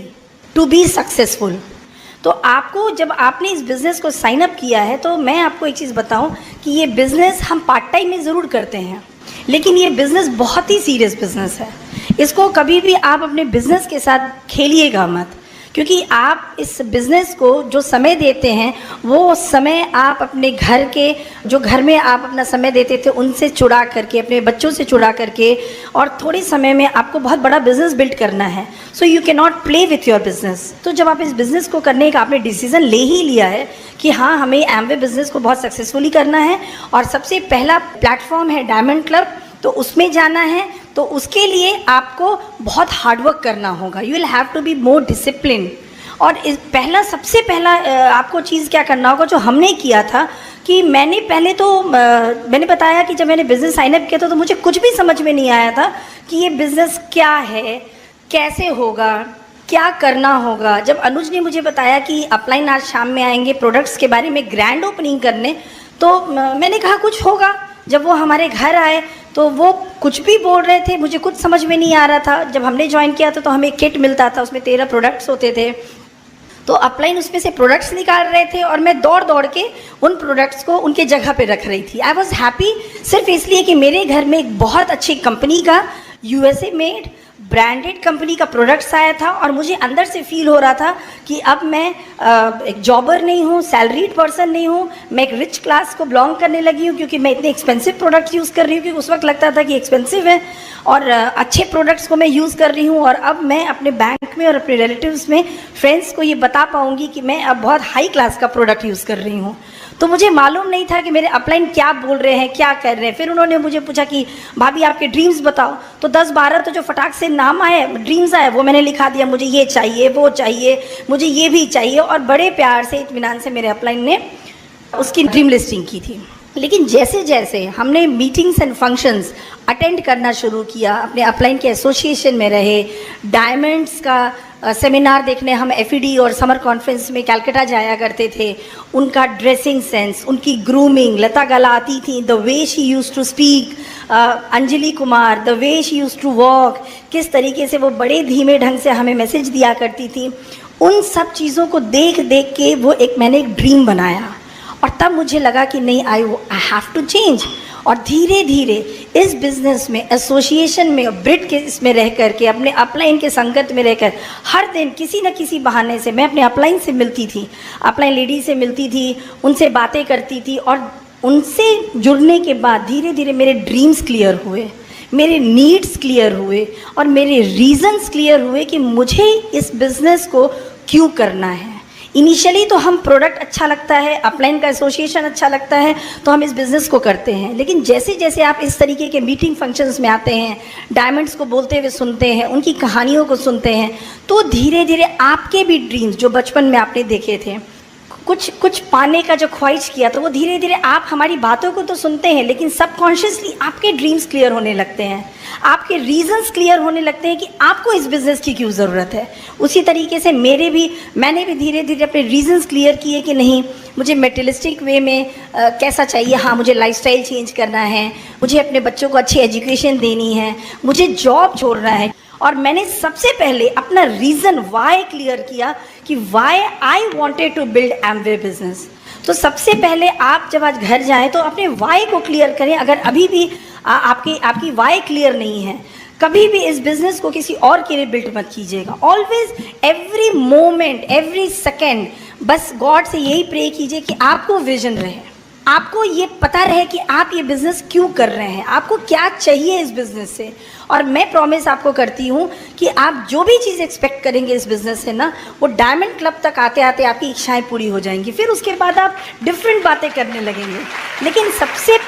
to be successful. तो आपको, जब आपने इस बिज़नेस को साइन अप किया है, तो मैं आपको एक चीज़ बताऊं कि ये बिज़नेस हम पार्ट टाइम में ज़रूर करते हैं, लेकिन ये बिज़नेस बहुत ही सीरियस बिज़नेस है। इसको कभी भी आप अपने बिज़नेस के साथ खेलिएगा मत, क्योंकि आप इस बिज़नेस को जो समय देते हैं वो समय आप अपने घर के, जो घर में आप अपना समय देते थे उनसे चुरा करके, अपने बच्चों से चुरा करके, और थोड़े समय में आपको बहुत बड़ा बिज़नेस बिल्ड करना है। So you can not play with your business. तो जब आप इस बिज़नेस को करने का आपने डिसीज़न ले ही लिया है कि हाँ हमें एमवे बिज़नेस को बहुत सक्सेसफुली करना है, और सबसे पहला प्लेटफॉर्म है डायमंड क्लब, तो उसमें जाना है, तो उसके लिए आपको बहुत हार्ड वर्क करना होगा। You will have to be more discipline. और सबसे पहला आपको चीज़ क्या करना होगा, जो हमने किया था कि मैंने पहले तो मैंने बताया कि जब मैंने बिज़नेस साइन अप किया था तो मुझे कुछ भी समझ में नहीं आया था कि ये बिज़नेस क्या है, कैसे होगा, क्या करना होगा। जब अनुज ने मुझे बताया कि अपलाइन आज शाम में आएंगे प्रोडक्ट्स के बारे में ग्रैंड ओपनिंग करने, तो मैंने कहा कुछ होगा। जब वो हमारे घर आए तो वो कुछ भी बोल रहे थे, मुझे कुछ समझ में नहीं आ रहा था। जब हमने ज्वाइन किया था तो हमें किट मिलता था, उसमें 13 प्रोडक्ट्स होते थे, तो अपलाइन उसमें से प्रोडक्ट्स निकाल रहे थे और मैं दौड़ दौड़ के उन प्रोडक्ट्स को उनके जगह पे रख रही थी। आई वॉज हैप्पी सिर्फ इसलिए कि मेरे घर में एक बहुत अच्छी कंपनी का USA मेड ब्रांडेड कंपनी का प्रोडक्ट्स आया था, और मुझे अंदर से फील हो रहा था कि अब मैं एक जॉबर नहीं हूँ, सैलरीड पर्सन नहीं हूँ, मैं एक रिच क्लास को बिलोंग करने लगी हूँ, क्योंकि मैं इतने एक्सपेंसिव प्रोडक्ट्स यूज़ कर रही हूँ, क्योंकि उस वक्त लगता था कि एक्सपेंसिव है, और अच्छे प्रोडक्ट्स को मैं यूज़ कर रही हूँ। और अब मैं अपने बैंक में और अपने रिलेटिव्स में, फ्रेंड्स को ये बता पाऊँगी कि मैं अब बहुत हाई क्लास का प्रोडक्ट यूज़ कर रही हूँ। तो मुझे मालूम नहीं था कि मेरे अपलाइन क्या बोल रहे हैं, क्या कर रहे हैं। फिर उन्होंने मुझे पूछा कि भाभी आपके ड्रीम्स बताओ, तो 10-12 तो जो फटाक से नाम आए, ड्रीम्स आए, वो मैंने लिखा दिया। मुझे ये चाहिए, वो चाहिए, मुझे ये भी चाहिए, और बड़े प्यार से इत्मीनान से मेरे अपलाइन ने उसकी ड्रीम लिस्टिंग की थी। लेकिन जैसे जैसे हमने मीटिंग्स एंड फंक्शंस अटेंड करना शुरू किया, अपने अपलाइन के एसोसिएशन में रहे, डायमंड्स का सेमिनार देखने हम FED और समर कॉन्फ्रेंस में कलकत्ता जाया करते थे, उनका ड्रेसिंग सेंस, उनकी ग्रूमिंग, लता गला आती थी, the way she use to speak, Anjali Kumar, the way she use to walk, किस तरीके से वो बड़े धीमे ढंग से हमें मैसेज दिया करती थी, उन सब चीज़ों को देख देख के मैंने एक ड्रीम बनाया। और तब मुझे लगा कि नहीं, आई हैव टू चेंज। और धीरे धीरे इस बिज़नेस में, एसोसिएशन में, ब्रिड के इसमें रह कर के, अपने अपलाइन के संगत में रहकर, हर दिन किसी न किसी बहाने से मैं अपने अपलाइन से मिलती थी, अपलाइन लेडी से मिलती थी, उनसे बातें करती थी, और उनसे जुड़ने के बाद धीरे धीरे मेरे ड्रीम्स क्लियर हुए, मेरे नीड्स क्लियर हुए, और मेरे रीज़न्स क्लियर हुए कि मुझे इस बिज़नेस को क्यों करना है। इनिशियली तो हम प्रोडक्ट अच्छा लगता है, अपलाइन का एसोसिएशन अच्छा लगता है, तो हम इस बिज़नेस को करते हैं। लेकिन जैसे जैसे आप इस तरीके के मीटिंग फंक्शंस में आते हैं, डायमंड्स को बोलते हुए सुनते हैं, उनकी कहानियों को सुनते हैं, तो धीरे धीरे आपके भी ड्रीम्स जो बचपन में आपने देखे थे, कुछ पाने का जो ख्वाहिश किया, तो वो धीरे धीरे आप हमारी बातों को तो सुनते हैं, लेकिन सबकॉन्शियसली आपके ड्रीम्स क्लियर होने लगते हैं, आपके रीजंस क्लियर होने लगते हैं कि आपको इस बिज़नेस की क्यों ज़रूरत है। उसी तरीके से मैंने भी धीरे धीरे अपने रीजंस क्लियर किए कि नहीं, मुझे मेटेरियलिस्टिक वे में कैसा चाहिए, हाँ मुझे लाइफस्टाइल चेंज करना है, मुझे अपने बच्चों को अच्छी एजुकेशन देनी है, मुझे जॉब छोड़ना है। और मैंने सबसे पहले अपना रीज़न वाई क्लियर किया कि why I wanted to build Amway business. तो सबसे पहले आप जब आज घर जाएं तो अपने वाई को क्लियर करें। अगर अभी भी आपकी वाई क्लियर नहीं है, कभी भी इस बिजनेस को किसी और के लिए बिल्ड मत कीजिएगा। Always, every moment, every second बस गॉड से यही प्रे कीजिए कि आपको विजन रहे, आपको ये पता रहे कि आप ये बिज़नेस क्यों कर रहे हैं, आपको क्या चाहिए इस बिज़नेस से। और मैं प्रॉमिस आपको करती हूँ कि आप जो भी चीज़ एक्सपेक्ट करेंगे इस बिज़नेस से ना, वो डायमंड क्लब तक आते आते आपकी इच्छाएं पूरी हो जाएंगी। फिर उसके बाद आप डिफरेंट बातें करने लगेंगे। लेकिन सबसे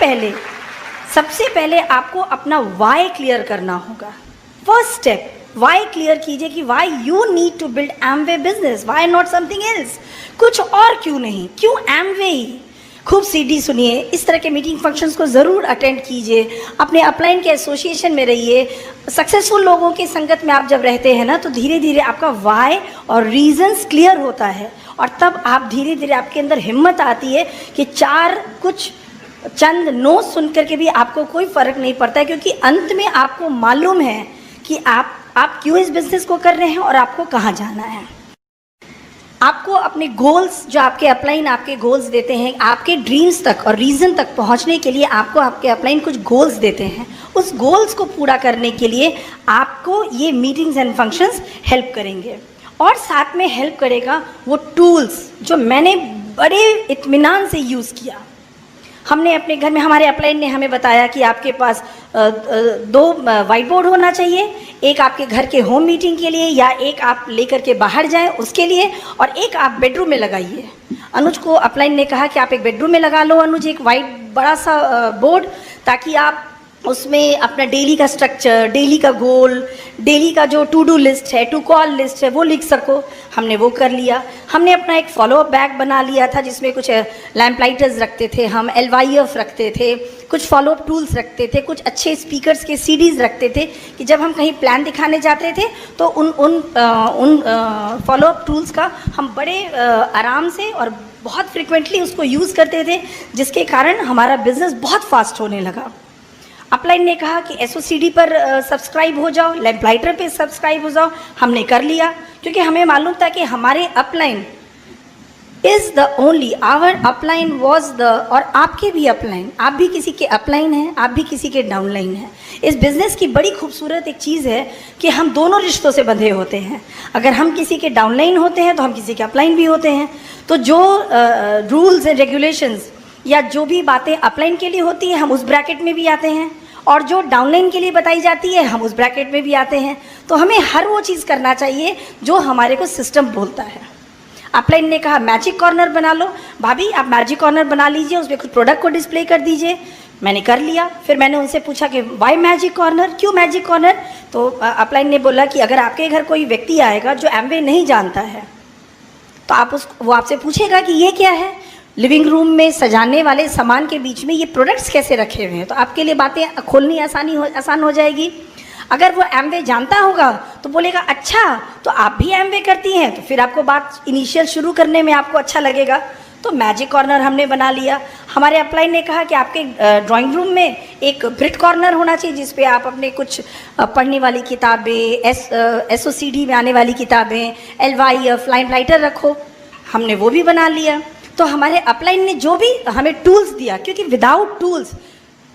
पहले आपको अपना वाई क्लियर करना होगा। फर्स्ट स्टेप, वाई क्लियर कीजिए कि why you need to build Amway business, why not something else. कुछ और क्यों नहीं, क्यों एमवे ही। खूब सीडी सुनिए, इस तरह के मीटिंग फंक्शंस को ज़रूर अटेंड कीजिए, अपने अपलाइन के एसोसिएशन में रहिए। सक्सेसफुल लोगों की संगत में आप जब रहते हैं ना, तो धीरे धीरे आपका वाई और रीजंस क्लियर होता है, और तब आप धीरे धीरे आपके अंदर हिम्मत आती है कि चंद नो सुन करके भी आपको कोई फ़र्क नहीं पड़ता है, क्योंकि अंत में आपको मालूम है कि आप क्यों इस बिज़नेस को कर रहे हैं और आपको कहाँ जाना है। आपको अपने गोल्स, जो आपके अपलाइन आपके गोल्स देते हैं, आपके ड्रीम्स तक और रीज़न तक पहुंचने के लिए आपको आपके अपलाइन कुछ गोल्स देते हैं। उस गोल्स को पूरा करने के लिए आपको ये मीटिंग्स एंड फंक्शंस हेल्प करेंगे, और साथ में हेल्प करेगा वो टूल्स जो मैंने बड़े इत्मीनान से यूज़ किया। हमने अपने घर में, हमारे अपलाइन ने हमें बताया कि आपके पास 2 वाइट बोर्ड होना चाहिए, एक आपके घर के होम मीटिंग के लिए, या एक आप लेकर के बाहर जाएं उसके लिए, और एक आप बेडरूम में लगाइए। अनुज को अपलाइन ने कहा कि आप एक बेडरूम में लगा लो अनुज, एक वाइट बड़ा सा बोर्ड, ताकि आप उसमें अपना डेली का स्ट्रक्चर, डेली का गोल, डेली का जो टू डू लिस्ट है, टू कॉल लिस्ट है, वो लिख सको। हमने वो कर लिया। हमने अपना एक फॉलोअप बैग बना लिया था, जिसमें कुछ लैम्प लाइटर्स रखते थे, हम LYF रखते थे, कुछ फॉलोअप टूल्स रखते थे, कुछ अच्छे स्पीकर्स के CDs रखते थे, कि जब हम कहीं प्लान दिखाने जाते थे तो उन फॉलोअप टूल्स का हम बड़े आराम से और बहुत फ्रिक्वेंटली उसको यूज़ करते थे, जिसके कारण हमारा बिज़नेस बहुत फास्ट होने लगा। अपलाइन ने कहा कि SOCD पर सब्सक्राइब हो जाओ, लैम्प लाइटर पे सब्सक्राइब हो जाओ। हमने कर लिया, क्योंकि हमें मालूम था कि हमारे upline is the only, our upline was the, और आपके भी अपलाइन, आप भी किसी के अपलाइन हैं, आप भी किसी के डाउनलाइन हैं। इस बिज़नेस की बड़ी खूबसूरत एक चीज़ है कि हम दोनों रिश्तों से बंधे होते हैं। अगर हम किसी के डाउनलाइन होते हैं तो हम किसी के अपलाइन भी होते हैं। तो जो रूल्स एंड रेगुलेशंस या जो भी बातें अपलाइन के लिए होती है, हम उस ब्रैकेट में भी आते हैं, और जो डाउनलाइन के लिए बताई जाती है, हम उस ब्रैकेट में भी आते हैं। तो हमें हर वो चीज़ करना चाहिए जो हमारे को सिस्टम बोलता है। अपलाइन ने कहा मैजिक कॉर्नर बना लो। भाभी आप मैजिक कॉर्नर बना लीजिए, उसमें कुछ प्रोडक्ट को डिस्प्ले कर दीजिए। मैंने कर लिया। फिर मैंने उनसे पूछा कि वाई मैजिक कॉर्नर, क्यों मैजिक कॉर्नर? तो अपलाइन ने बोला कि अगर आपके घर कोई व्यक्ति आएगा जो एमवे नहीं जानता है, तो वो आपसे पूछेगा कि ये क्या है। लिविंग रूम में सजाने वाले सामान के बीच में ये प्रोडक्ट्स कैसे रखे हुए हैं, तो आपके लिए बातें खोलनी आसान हो जाएगी। अगर वो एमवे जानता होगा तो बोलेगा अच्छा तो आप भी एमवे करती हैं, तो फिर आपको बात इनिशियल शुरू करने में आपको अच्छा लगेगा। तो मैजिक कॉर्नर हमने बना लिया। हमारे अपलाइन ने कहा कि आपके ड्राइंग रूम में एक ब्रिट कॉर्नर होना चाहिए, जिस पे आप अपने कुछ पढ़ने वाली किताबें, SOCD में आने वाली किताबें, LYF, लाइम लाइटर रखो। हमने वो भी बना लिया। तो हमारे अपलाइन ने जो भी हमें टूल्स दिया, क्योंकि विदाउट टूल्स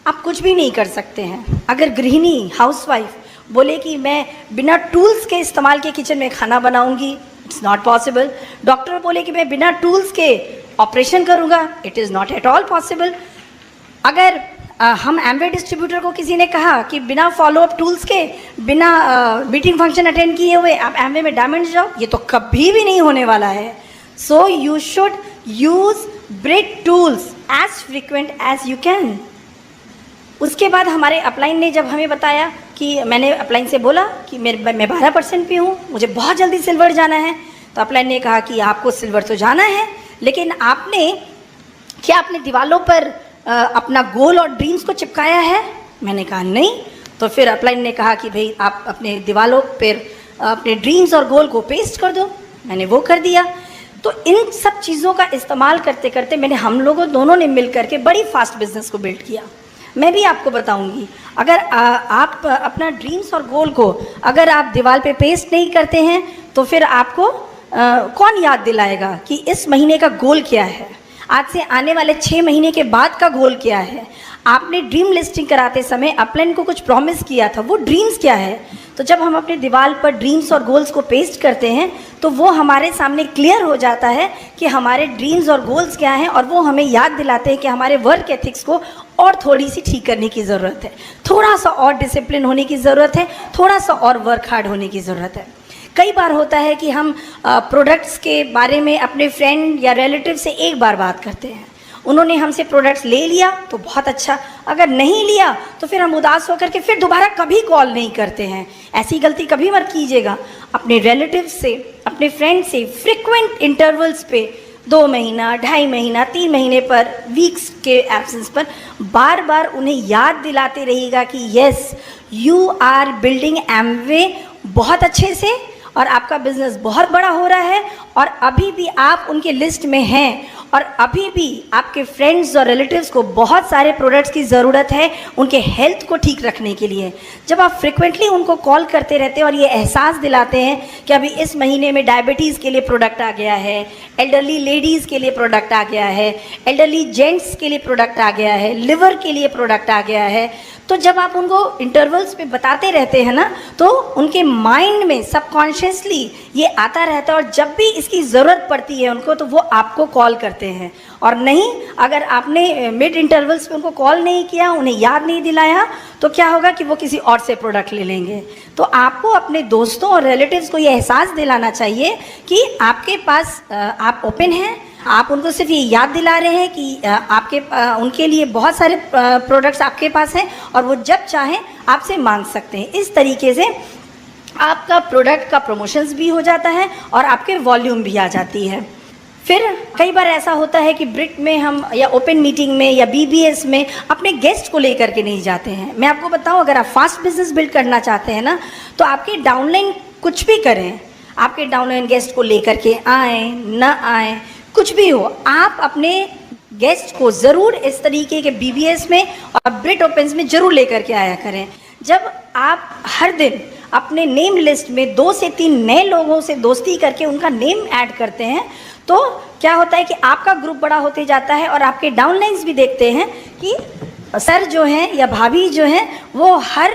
आप कुछ भी नहीं कर सकते हैं। अगर गृहिणी, हाउसवाइफ बोले कि मैं बिना टूल्स के इस्तेमाल के किचन में खाना बनाऊंगी, इट्स नॉट पॉसिबल। डॉक्टर बोले कि मैं बिना टूल्स के ऑपरेशन करूंगा, it is not at all possible. अगर हम एमवे डिस्ट्रीब्यूटर को किसी ने कहा कि बिना फॉलोअप टूल्स के, बिना मीटिंग फंक्शन अटेंड किए हुए आप एमवे में डायमंड जाओ, ये तो कभी भी नहीं होने वाला है। So you should use Britt tools as frequent as you can. उसके बाद हमारे अपलाइन ने जब हमें बताया कि, मैंने अपलाइन से बोला कि मैं 12% पे हूँ, मुझे बहुत जल्दी सिल्वर जाना है। तो अपलाइन ने कहा कि आपको सिल्वर तो जाना है, लेकिन क्या आपने दीवालों पर अपना गोल और ड्रीम्स को चिपकाया है? मैंने कहा नहीं। तो फिर अपलाइन ने कहा कि भाई आप अपने दीवालों पर अपने ड्रीम्स और गोल को पेस्ट कर दो। मैंने वो कर दिया। तो इन सब चीज़ों का इस्तेमाल करते करते हम लोगों दोनों ने मिल करके बड़ी फास्ट बिजनेस को बिल्ड किया। मैं भी आपको बताऊंगी, अगर आप अपना ड्रीम्स और गोल को अगर आप दीवार पे पेस्ट नहीं करते हैं तो फिर आपको कौन याद दिलाएगा कि इस महीने का गोल क्या है, आज से आने वाले 6 महीने के बाद का गोल क्या है। आपने ड्रीम लिस्टिंग कराते समय अपलाइन को कुछ प्रॉमिस किया था, वो ड्रीम्स क्या है। तो जब हम अपने दीवार पर ड्रीम्स और गोल्स को पेस्ट करते हैं तो वो हमारे सामने क्लियर हो जाता है कि हमारे ड्रीम्स और गोल्स क्या हैं, और वो हमें याद दिलाते हैं कि हमारे वर्क एथिक्स को और थोड़ी सी ठीक करने की ज़रूरत है, थोड़ा सा और डिसिप्लिन होने की ज़रूरत है, थोड़ा सा और वर्क हार्ड होने की ज़रूरत है। कई बार होता है कि हम प्रोडक्ट्स के बारे में अपने फ्रेंड या रिलेटिव से एक बार बात करते हैं, उन्होंने हमसे प्रोडक्ट्स ले लिया तो बहुत अच्छा, अगर नहीं लिया तो फिर हम उदास होकर के फिर दोबारा कभी कॉल नहीं करते हैं। ऐसी गलती कभी मत कीजिएगा। अपने रिलेटिव से, अपने फ्रेंड से फ्रिक्वेंट इंटरवल्स पे 2 महीना, 2.5 महीना, 3 महीने पर, वीक्स के एब्सेंस पर बार बार उन्हें याद दिलाते रहिएगा कि yes you are building Amway बहुत अच्छे से, और आपका बिजनेस बहुत बड़ा हो रहा है, और अभी भी आप उनके लिस्ट में हैं, और अभी भी आपके फ्रेंड्स और रिलेटिव्स को बहुत सारे प्रोडक्ट्स की ज़रूरत है उनके हेल्थ को ठीक रखने के लिए। जब आप फ्रिक्वेंटली उनको कॉल करते रहते हैं और ये एहसास दिलाते हैं कि अभी इस महीने में डायबिटीज़ के लिए प्रोडक्ट आ गया है, एल्डरली लेडीज़ के लिए प्रोडक्ट आ गया है, एल्डरली जेंट्स के लिए प्रोडक्ट आ गया है, लिवर के लिए प्रोडक्ट आ गया है, तो जब आप उनको इंटरवल्स पे बताते रहते हैं ना तो उनके माइंड में सबकॉन्शियसली ये आता रहता है, और जब भी इसकी ज़रूरत पड़ती है उनको तो वो आपको कॉल करते हैं। और नहीं, अगर आपने मिड इंटरवल्स पे उनको कॉल नहीं किया, उन्हें याद नहीं दिलाया, तो क्या होगा कि वो किसी और से प्रोडक्ट ले लेंगे। तो आपको अपने दोस्तों और रिलेटिव्स को ये एहसास दिलाना चाहिए कि आपके पास आप ओपन हैं, आप उनको सिर्फ ये याद दिला रहे हैं कि उनके लिए बहुत सारे प्रोडक्ट्स आपके पास हैं और वो जब चाहें आपसे मांग सकते हैं। इस तरीके से आपका प्रोडक्ट का प्रमोशंस भी हो जाता है और आपके वॉल्यूम भी आ जाती है। फिर कई बार ऐसा होता है कि ब्रिट में हम या ओपन मीटिंग में या BBS में अपने गेस्ट को लेकर के नहीं जाते हैं। मैं आपको बताऊं, अगर आप फास्ट बिजनेस बिल्ड करना चाहते हैं ना तो आपके डाउनलाइन कुछ भी करें, आपके डाउनलाइन गेस्ट को लेकर के आए ना आए, कुछ भी हो, आप अपने गेस्ट को ज़रूर इस तरीके के BBS में और ब्रिट ओपन्स में ज़रूर लेकर के आया करें। जब आप हर दिन अपने नेम लिस्ट में 2 से 3 नए लोगों से दोस्ती करके उनका नेम ऐड करते हैं तो क्या होता है कि आपका ग्रुप बड़ा होते जाता है और आपके डाउनलाइंस भी देखते हैं कि सर जो हैं या भाभी जो हैं वो हर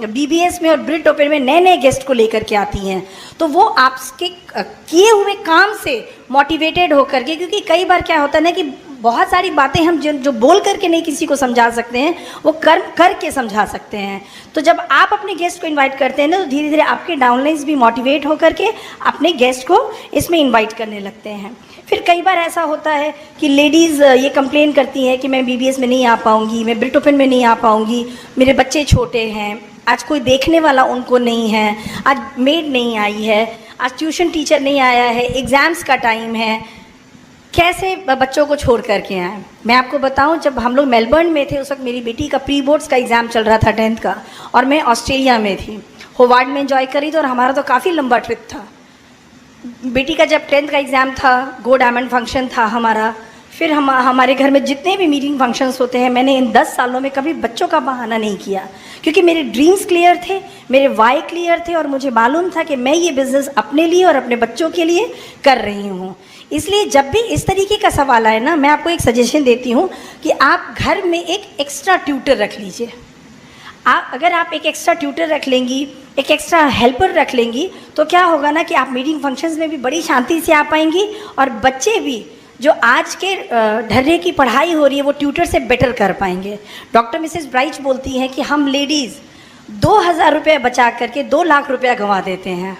BBS में और ब्रिट ओपन में नए नए गेस्ट को लेकर के आती हैं। तो वो आपके किए हुए काम से मोटिवेटेड होकर के, क्योंकि कई बार क्या होता है ना कि बहुत सारी बातें हम जो बोल करके नहीं किसी को समझा सकते हैं वो करके समझा सकते हैं। तो जब आप अपने गेस्ट को इनवाइट करते हैं ना तो धीरे धीरे आपके डाउनलाइंस भी मोटिवेट होकर के अपने गेस्ट को इसमें इनवाइट करने लगते हैं। फिर कई बार ऐसा होता है कि लेडीज़ ये कंप्लेन करती हैं कि मैं BBS में नहीं आ पाऊँगी, मैं ब्रिट ओपन में नहीं आ पाऊँगी, मेरे बच्चे छोटे हैं, आज कोई देखने वाला उनको नहीं है, आज मेड नहीं आई है, आज ट्यूशन टीचर नहीं आया है, एग्ज़ाम्स का टाइम है, कैसे बच्चों को छोड़ करके आए। मैं आपको बताऊं, जब हम लोग मेलबर्न में थे उस वक्त मेरी बेटी का प्री बोर्ड्स का एग्ज़ाम चल रहा था 10th का, और मैं ऑस्ट्रेलिया में थी, होवार्ड में एंजॉय करी थी, और हमारा तो काफ़ी लंबा ट्रिप था। बेटी का जब 10th का एग्ज़ाम था, गो डायमंड फंक्शन था हमारा, फिर हमारे घर में जितने भी मीटिंग फंक्शंस होते हैं, मैंने इन 10 सालों में कभी बच्चों का बहाना नहीं किया, क्योंकि मेरे ड्रीम्स क्लियर थे, मेरे वाई क्लियर थे, और मुझे मालूम था कि मैं ये बिज़नेस अपने लिए और अपने बच्चों के लिए कर रही हूँ। इसलिए जब भी इस तरीके का सवाल आए ना, मैं आपको एक सजेशन देती हूँ कि आप घर में एक एक्स्ट्रा ट्यूटर रख लीजिए। अगर आप एक एक्स्ट्रा ट्यूटर रख लेंगी, एक एक्स्ट्रा हेल्पर रख लेंगी, तो क्या होगा ना कि आप मीटिंग फंक्शंस में भी बड़ी शांति से आ पाएंगी, और बच्चे भी जो आज के ढर्रे की पढ़ाई हो रही है वो ट्यूटर से बेटर कर पाएंगे। डॉक्टर मिसेस ब्राइच बोलती हैं कि हम लेडीज़ 2000 रुपये बचा करके 2 लाख रुपया गंवा देते हैं।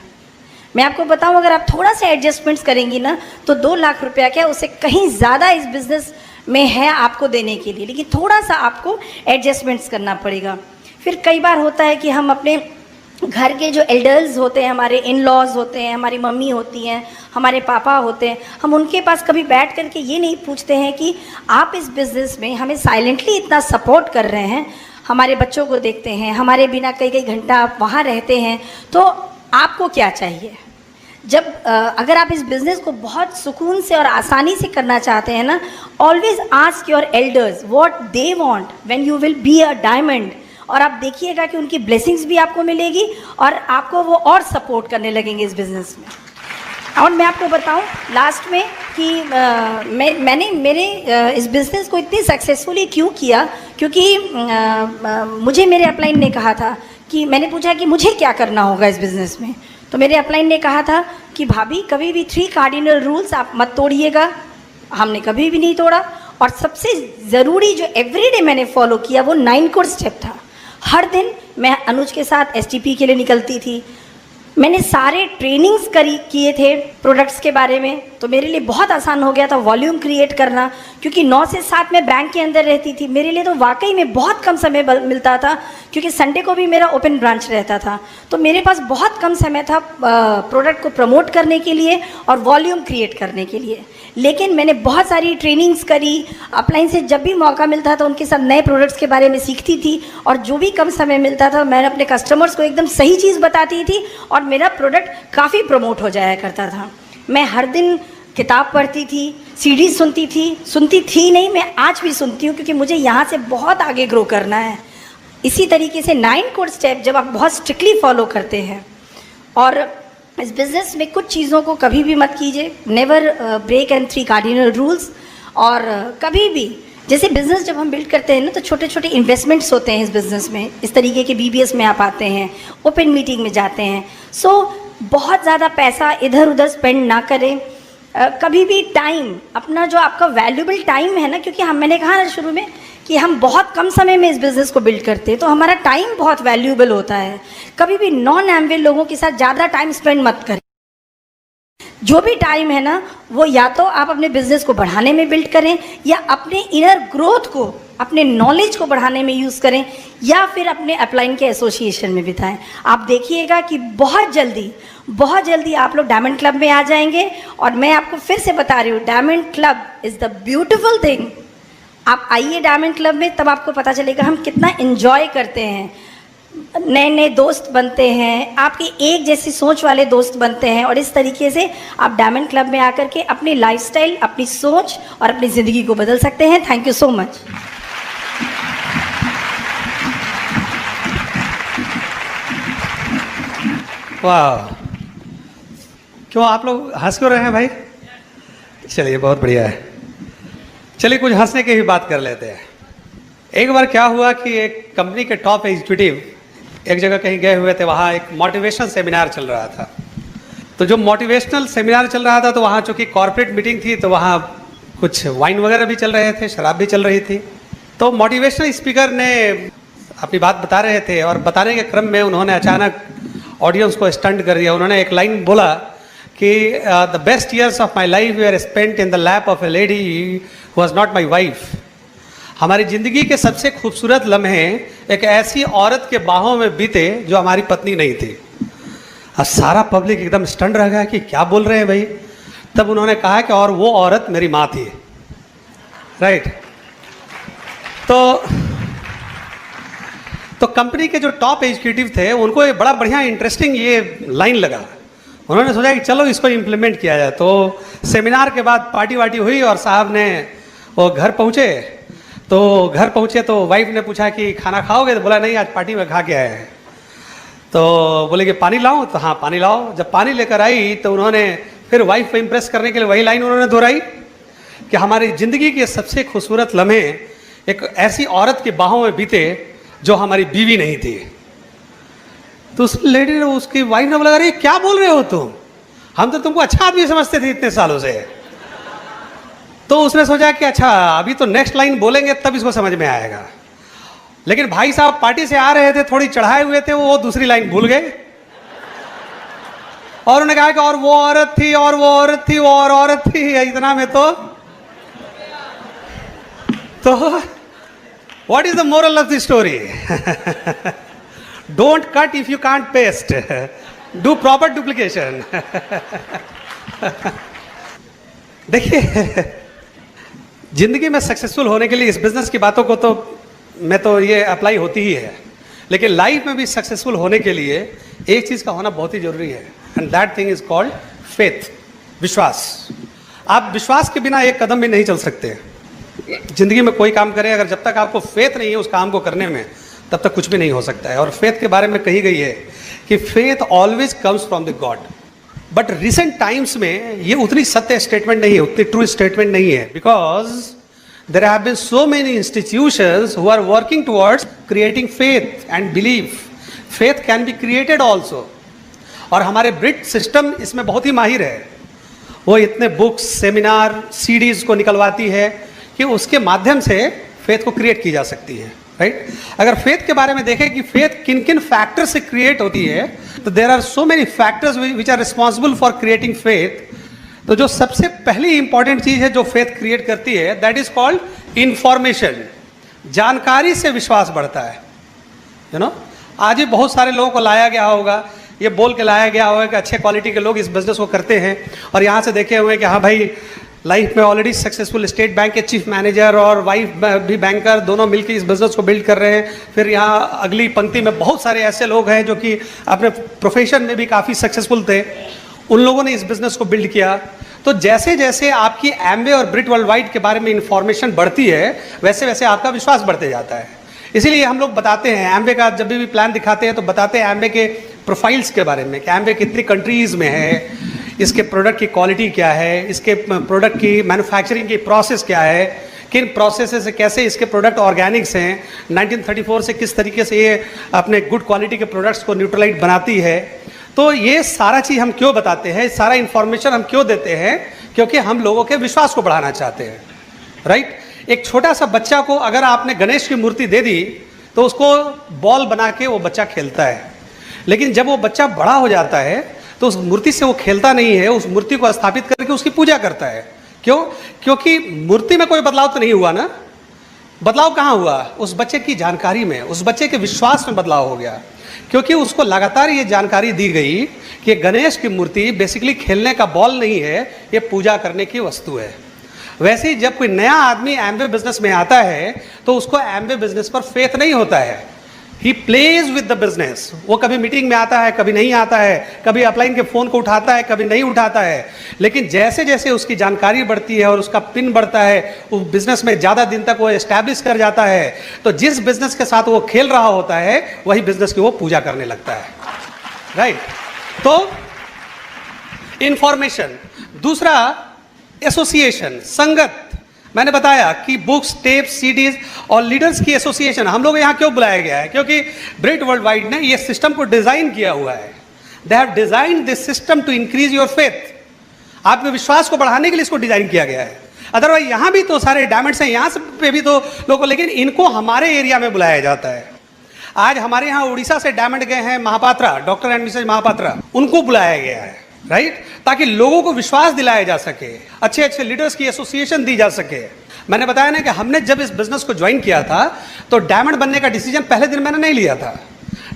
मैं आपको बताऊं, अगर आप थोड़ा सा एडजस्टमेंट्स करेंगी ना तो 2 लाख रुपया क्या, उससे कहीं ज़्यादा इस बिज़नेस में है आपको देने के लिए, लेकिन थोड़ा सा आपको एडजस्टमेंट्स करना पड़ेगा। फिर कई बार होता है कि हम अपने घर के जो एल्डर्स होते हैं, हमारे इन लॉज होते हैं, हमारी मम्मी होती हैं, हमारे पापा होते हैं, हम उनके पास कभी बैठ करके ये नहीं पूछते हैं कि आप इस बिज़नेस में हमें साइलेंटली इतना सपोर्ट कर रहे हैं, हमारे बच्चों को देखते हैं, हमारे बिना कई कई घंटा आप वहाँ रहते हैं, तो आपको क्या चाहिए। जब अगर आप इस बिज़नेस को बहुत सुकून से और आसानी से करना चाहते हैं ना, always ask your elders what they want when you will be a diamond, और आप देखिएगा कि उनकी ब्लेसिंग्स भी आपको मिलेगी और आपको वो और सपोर्ट करने लगेंगे इस बिज़नेस में। और मैं आपको बताऊं लास्ट में कि मैंने मेरे इस बिज़नेस को इतनी सक्सेसफुली क्यों किया, क्योंकि मुझे मेरे अपलाइन ने कहा था कि मैंने पूछा कि मुझे क्या करना होगा इस बिज़नेस में, तो मेरे अपलाइन ने कहा था कि भाभी कभी भी 3 कार्डिनल रूल्स आप मत तोड़िएगा। हमने कभी भी नहीं तोड़ा, और सबसे ज़रूरी जो एवरीडे मैंने फॉलो किया वो 9 कोर स्टेप था। हर दिन मैं अनुज के साथ STP के लिए निकलती थी, मैंने सारे ट्रेनिंग्स किए थे प्रोडक्ट्स के बारे में, तो मेरे लिए बहुत आसान हो गया था वॉल्यूम क्रिएट करना, क्योंकि 9 से 7 मैं बैंक के अंदर रहती थी, मेरे लिए तो वाकई में बहुत कम समय मिलता था, क्योंकि संडे को भी मेरा ओपन ब्रांच रहता था, तो मेरे पास बहुत कम समय था प्रोडक्ट को प्रमोट करने के लिए और वॉल्यूम क्रिएट करने के लिए। लेकिन मैंने बहुत सारी ट्रेनिंग्स करी, अपलाइन से जब भी मौका मिलता था उनके साथ नए प्रोडक्ट्स के बारे में सीखती थी, और जो भी कम समय मिलता था मैं अपने कस्टमर्स को एकदम सही चीज़ बताती थी और मेरा प्रोडक्ट काफ़ी प्रमोट हो जाया करता था। मैं हर दिन किताब पढ़ती थी, सीडी सुनती थी नहीं, मैं आज भी सुनती हूँ, क्योंकि मुझे यहाँ से बहुत आगे ग्रो करना है। इसी तरीके से 9 कोर स्टेप जब आप बहुत स्ट्रिक्टली फॉलो करते हैं, और इस बिज़नेस में कुछ चीज़ों को कभी भी मत कीजिए, never break and 3 cardinal rules. और कभी भी जैसे बिज़नेस जब हम बिल्ड करते हैं ना, तो छोटे छोटे इन्वेस्टमेंट्स होते हैं इस बिज़नेस में, इस तरीके के BBS में आप आते हैं, ओपन मीटिंग में जाते हैं, सो बहुत ज़्यादा पैसा इधर उधर स्पेंड ना करें। कभी भी टाइम, अपना जो आपका वैल्यूबल टाइम है ना, क्योंकि मैंने कहा ना शुरू में कि हम बहुत कम समय में इस बिज़नेस को बिल्ड करते हैं, तो हमारा टाइम बहुत वैल्यूबल होता है। कभी भी नॉन एमवे लोगों के साथ ज़्यादा टाइम स्पेंड मत करें। जो भी टाइम है ना, वो या तो आप अपने बिज़नेस को बढ़ाने में बिल्ड करें, या अपने इनर ग्रोथ को, अपने नॉलेज को बढ़ाने में यूज़ करें, या फिर अपने अपलाइन के एसोसिएशन में बिताएं। आप देखिएगा कि बहुत जल्दी आप लोग डायमंड क्लब में आ जाएंगे। और मैं आपको फिर से बता रही हूँ, diamond club is the beautiful thing. आप आइए डायमंड क्लब में, तब आपको पता चलेगा हम कितना एंजॉय करते हैं, नए नए दोस्त बनते हैं, आपके एक जैसी सोच वाले दोस्त बनते हैं, और इस तरीके से आप डायमंड क्लब में आकर के अपनी लाइफस्टाइल, अपनी सोच और अपनी ज़िंदगी को बदल सकते हैं। Thank you so much. वाह, क्यों आप लोग हंस क्यों रहे हैं भाई? चलिए बहुत बढ़िया है। चलिए कुछ हंसने की भी बात कर लेते हैं। एक बार क्या हुआ कि एक कंपनी के टॉप एग्जीक्यूटिव एक जगह कहीं गए हुए थे, वहाँ एक मोटिवेशनल सेमिनार चल रहा था। तो जो मोटिवेशनल सेमिनार चल रहा था, तो वहाँ चूँकि कॉर्पोरेट मीटिंग थी, तो वहाँ कुछ वाइन वगैरह भी चल रहे थे, शराब भी चल रही थी। तो मोटिवेशनल स्पीकर ने अपनी बात बता रहे थे, और बताने के क्रम में उन्होंने अचानक ऑडियंस को स्टंट कर दिया। उन्होंने एक लाइन बोला कि the best years of my life we are spent in the lap of a lady who was not my wife. हमारी ज़िंदगी के सबसे खूबसूरत लम्हे एक ऐसी औरत के बाहों में बीते जो हमारी पत्नी नहीं थी। अब सारा पब्लिक एकदम स्टंट रह गया कि क्या बोल रहे हैं भाई। तब उन्होंने कहा कि और वो औरत मेरी माँ थी। राइट। तो कंपनी के जो टॉप एग्जीक्यूटिव थे, उनको ये बड़ा बढ़िया इंटरेस्टिंग ये लाइन लगा। उन्होंने सोचा कि चलो इसको इम्प्लीमेंट किया जाए। तो सेमिनार के बाद पार्टी वार्टी हुई, और साहब ने वो घर पहुँचे। तो वाइफ ने पूछा कि खाना खाओगे? तो बोला नहीं, आज पार्टी में खा के आए हैं। तो बोले कि पानी लाऊं? तो हाँ पानी लाओ। जब पानी लेकर आई तो उन्होंने फिर वाइफ को इम्प्रेस करने के लिए वही लाइन उन्होंने दोहराई कि हमारी ज़िंदगी के सबसे खूबसूरत लम्हे एक ऐसी औरत की बाहों में बीते जो हमारी बीवी नहीं थी। तो उस लेडी ने, उसकी वाइफ ने बोला, अरे क्या बोल रहे हो तुम, हम तो तुमको अच्छा आदमी समझते थे इतने सालों से। तो उसने सोचा कि अच्छा अभी तो नेक्स्ट लाइन बोलेंगे तब इसको समझ में आएगा। लेकिन भाई साहब पार्टी से आ रहे थे, थोड़ी चढ़ाए हुए थे, वो दूसरी लाइन भूल गए। और उन्होंने कहा कि और वो औरत थी, और वो औरत थी, वो और औरत थी। इतना में तो what is the moral of the story? Don't cut if you can't paste, do proper duplication. देखिए, जिंदगी में सक्सेसफुल होने के लिए इस बिजनेस की बातों को तो मैं तो ये अप्लाई होती ही है, लेकिन लाइफ में भी सक्सेसफुल होने के लिए एक चीज का होना बहुत ही जरूरी है, and that thing is called faith, विश्वास। आप विश्वास के बिना एक कदम भी नहीं चल सकते। जिंदगी में कोई काम करें, अगर जब तक आपको फेथ नहीं है उस काम को करने में, तब तक कुछ भी नहीं हो सकता है। और फेथ के बारे में कही गई है कि faith always comes from the God. But recent times में ये उतनी सत्य स्टेटमेंट नहीं है, उतनी ट्रू स्टेटमेंट नहीं है, because there have been so many institutions who are working towards creating faith and belief. Faith can be created also, और हमारे ब्रिट सिस्टम इसमें बहुत ही माहिर है। वो इतने बुक्स, सेमिनार, सीडीज को निकलवाती है कि उसके माध्यम से फेथ को क्रिएट की जा सकती है, राइट? अगर फेथ के बारे में देखें कि फेथ किन किन फैक्टर से क्रिएट होती है, तो there are so many factors which are responsible for creating faith. तो जो सबसे पहली इंपॉर्टेंट चीज है जो फेथ क्रिएट करती है, दैट इज कॉल्ड इंफॉर्मेशन। जानकारी से विश्वास बढ़ता है, यू नो। आज ही बहुत सारे लोगों को लाया गया होगा, ये बोल के लाया गया होगा कि अच्छे क्वालिटी के लोग इस बिजनेस को करते हैं, और यहाँ से देखे हुए कि हाँ भाई लाइफ में ऑलरेडी सक्सेसफुल स्टेट बैंक के चीफ मैनेजर और वाइफ भी बैंकर, दोनों मिलकर इस बिजनेस को बिल्ड कर रहे हैं। फिर यहाँ अगली पंक्ति में बहुत सारे ऐसे लोग हैं जो कि अपने प्रोफेशन में भी काफ़ी सक्सेसफुल थे, उन लोगों ने इस बिजनेस को बिल्ड किया। तो जैसे जैसे आपकी एम्वे और ब्रिट वर्ल्ड वाइड के बारे में इंफॉर्मेशन बढ़ती है, वैसे वैसे आपका विश्वास बढ़ते जाता है। इसीलिए हम लोग बताते हैं एम्वे का, जब भी प्लान दिखाते हैं तो बताते हैं एम्वे के प्रोफाइल्स के बारे में कि एम्वे कितनी कंट्रीज़ में है, इसके प्रोडक्ट की क्वालिटी क्या है, इसके प्रोडक्ट की मैन्युफैक्चरिंग की प्रोसेस क्या है, किन प्रोसेस से कैसे इसके प्रोडक्ट ऑर्गेनिक्स हैं, 1934 से किस तरीके से ये अपने गुड क्वालिटी के प्रोडक्ट्स को न्यूट्रलाइट बनाती है। तो ये सारा चीज़ हम क्यों बताते हैं, सारा इन्फॉर्मेशन हम क्यों देते हैं? क्योंकि हम लोगों के विश्वास को बढ़ाना चाहते हैं, राइट? एक छोटा सा बच्चा को अगर आपने गणेश की मूर्ति दे दी तो उसको बॉल बना के वो बच्चा खेलता है, लेकिन जब वो बच्चा बड़ा हो जाता है तो उस मूर्ति से वो खेलता नहीं है, उस मूर्ति को स्थापित करके उसकी पूजा करता है। क्यों? क्योंकि मूर्ति में कोई बदलाव तो नहीं हुआ ना। बदलाव कहाँ हुआ? उस बच्चे की जानकारी में, उस बच्चे के विश्वास में बदलाव हो गया, क्योंकि उसको लगातार ये जानकारी दी गई कि गणेश की मूर्ति बेसिकली खेलने का बॉल नहीं है, ये पूजा करने की वस्तु है। वैसे ही जब कोई नया आदमी एम्वे बिजनेस में आता है तो उसको एम्वे बिजनेस पर फेथ नहीं होता है। He plays with the business. वो कभी मीटिंग में आता है, कभी नहीं आता है, कभी अपलाइन के फोन को उठाता है, कभी नहीं उठाता है, लेकिन जैसे जैसे उसकी जानकारी बढ़ती है और उसका पिन बढ़ता है, उस बिजनेस में ज़्यादा दिन तक वो एस्टैब्लिश कर जाता है, तो जिस बिजनेस के साथ वो खेल रहा होता है वही बिजनेस की वो पूजा करने लगता है, राइट? तो इंफॉर्मेशन। दूसरा, एसोसिएशन, संगत। मैंने बताया कि बुक्स, टेप्स, सीडीज और लीडर्स की एसोसिएशन हम लोग यहाँ क्यों बुलाया गया है? क्योंकि ब्रिट वर्ल्ड वाइड ने ये सिस्टम को डिजाइन किया हुआ है। They have design this system to increase your faith. आपके विश्वास को बढ़ाने के लिए इसको डिजाइन किया गया है। अदरवाइज यहाँ भी तो सारे डायमंड्स हैं, यहाँ पे भी तो लोगों, लेकिन इनको हमारे एरिया में बुलाया जाता है। आज हमारे यहाँ उड़ीसा से डायमंड गए हैं Mahapatra, doctor and Mrs Mahapatra, उनको बुलाया गया है, राइट? ताकि लोगों को विश्वास दिलाया जा सके, अच्छे अच्छे लीडर्स की एसोसिएशन दी जा सके। मैंने बताया ना कि हमने जब इस बिजनेस को ज्वाइन किया था तो डायमंड बनने का डिसीजन पहले दिन मैंने नहीं लिया था।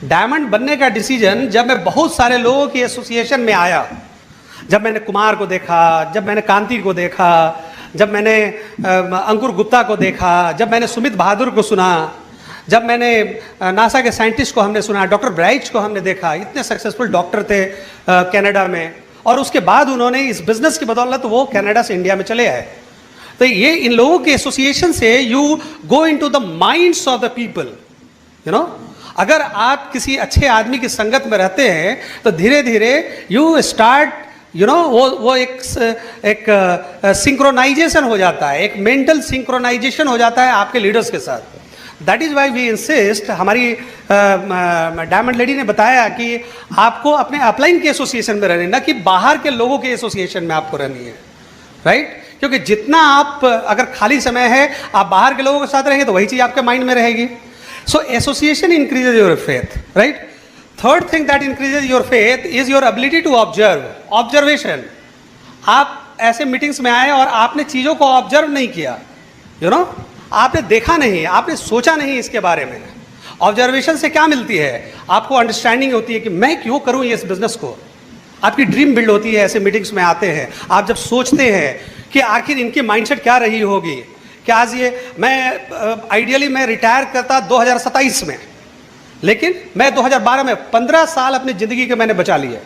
डायमंड बनने का डिसीजन जब मैं बहुत सारे लोगों की एसोसिएशन में आया, जब मैंने कुमार को देखा, जब मैंने कांति को देखा, जब मैंने अंकुर गुप्ता को देखा, जब मैंने सुमित बहादुर को सुना, जब मैंने नासा के साइंटिस्ट को हमने सुना, डॉक्टर ब्राइच को हमने देखा, इतने सक्सेसफुल डॉक्टर थे कनाडा में, और उसके बाद उन्होंने इस बिजनेस की बदौलत वो कनाडा से इंडिया में चले आए। तो ये इन लोगों के एसोसिएशन से you go into the minds of the people, you know. अगर आप किसी अच्छे आदमी की संगत में रहते हैं तो धीरे धीरे यू स्टार्ट, यू नो, वो एक सिंक्रोनाइजेशन हो जाता है, एक मेंटल सिंक्रोनाइजेशन हो जाता है आपके लीडर्स के साथ। That is why we insist. हमारी डायमंड लेडी ने बताया कि आपको अपने अपलाइन के एसोसिएशन में रहनी, ना कि बाहर के लोगों के एसोसिएशन में आपको रहनी है, राइट? क्योंकि जितना आप, अगर खाली समय है आप बाहर के लोगों के साथ रहेंगे तो वही चीज आपके माइंड में रहेगी। So association increases your faith, right? Third thing that increases your faith is your ability to observe, observation. आप ऐसे मीटिंग्स में आए और आपने चीजों को ऑब्जर्व नहीं किया, यू नो, आपने देखा नहीं, आपने सोचा नहीं इसके बारे में, ऑब्जर्वेशन से क्या मिलती है? आपको अंडरस्टैंडिंग होती है कि मैं क्यों करूं ये इस बिजनेस को। आपकी ड्रीम बिल्ड होती है, ऐसे मीटिंग्स में आते हैं, आप जब सोचते हैं कि आखिर इनकी माइंडसेट क्या रही होगी, कि आज ये मैं आइडियली मैं रिटायर करता 2027 में, लेकिन मैं 2012 में 15 साल अपनी ज़िंदगी के मैंने बचा लिए,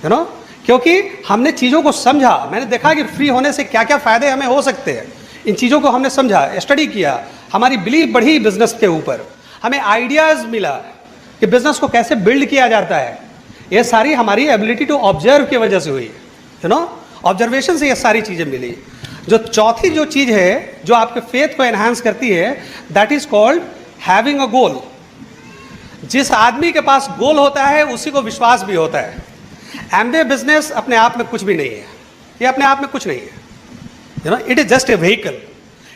यू नो, क्योंकि हमने चीज़ों को समझा। मैंने देखा कि फ्री होने से क्या क्या फ़ायदे हमें हो सकते हैं, इन चीज़ों को हमने समझा, स्टडी किया, हमारी बिलीफ बढ़ी बिजनेस के ऊपर, हमें आइडियाज़ मिला कि बिजनेस को कैसे बिल्ड किया जाता है। ये सारी हमारी एबिलिटी टू ऑब्जर्व की वजह से हुई, यू नो, ऑब्जर्वेशन से ये सारी चीज़ें मिली। जो चौथी जो चीज़ है जो आपके फेथ को एनहांस करती है, that is called having a goal. जिस आदमी के पास गोल होता है उसी को विश्वास भी होता है। एमवे बिजनेस अपने आप में कुछ भी नहीं है, ये अपने आप में कुछ नहीं है, you know, it is just a vehicle.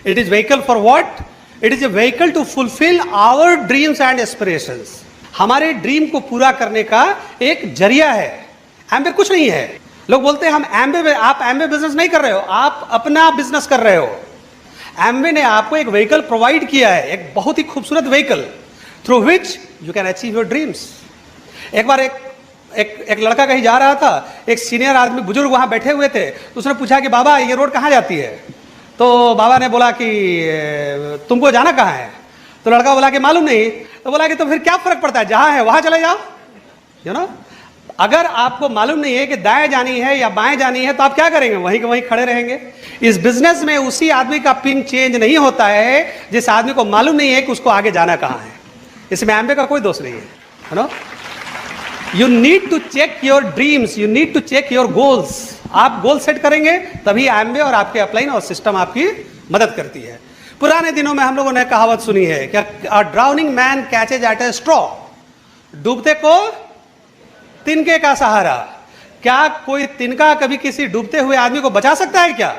It is vehicle for what? It is a vehicle to fulfil our dreams and aspirations. हमारे ड्रीम को पूरा करने का एक जरिया है। एमवे कुछ नहीं है। लोग बोलते हैं हम एमवे, आप एमवे बिजनेस नहीं कर रहे हो, आप अपना बिजनेस कर रहे हो। एमवे ने आपको एक व्हीकल प्रोवाइड किया है, एक बहुत ही खूबसूरत vehicle through which you can achieve your dreams. एक बार एक लड़का कहीं जा रहा था, एक सीनियर आदमी बुजुर्ग वहां बैठे हुए थे, तो उसने पूछा कि बाबा ये रोड कहाँ जाती है? तो बाबा ने बोला कि तुमको जाना कहाँ है? तो लड़का बोला कि मालूम नहीं। तो बोला कि तो फिर क्या फर्क पड़ता है, जहां है वहां चले जाओ, यू नो। अगर आपको मालूम नहीं है कि दाएं जानी है या बाएं जानी है तो आप क्या करेंगे? वहीं के वहीं खड़े रहेंगे। इस बिजनेस में उसी आदमी का पिन चेंज नहीं होता है जिस आदमी को मालूम नहीं है कि उसको आगे जाना कहाँ है। इसमें एमवे का कोई दोष नहीं है, you know. You need to check your dreams, you need to check your goals. आप गोल सेट करेंगे तभी एमवे और आपके अपलाइन और सिस्टम आपकी मदद करती है। पुराने दिनों में हम लोगों ने कहावत सुनी है कि a drowning man catches at a straw, डूबते को तिनके का सहारा। क्या कोई तिनका कभी किसी डूबते हुए आदमी को बचा सकता है क्या?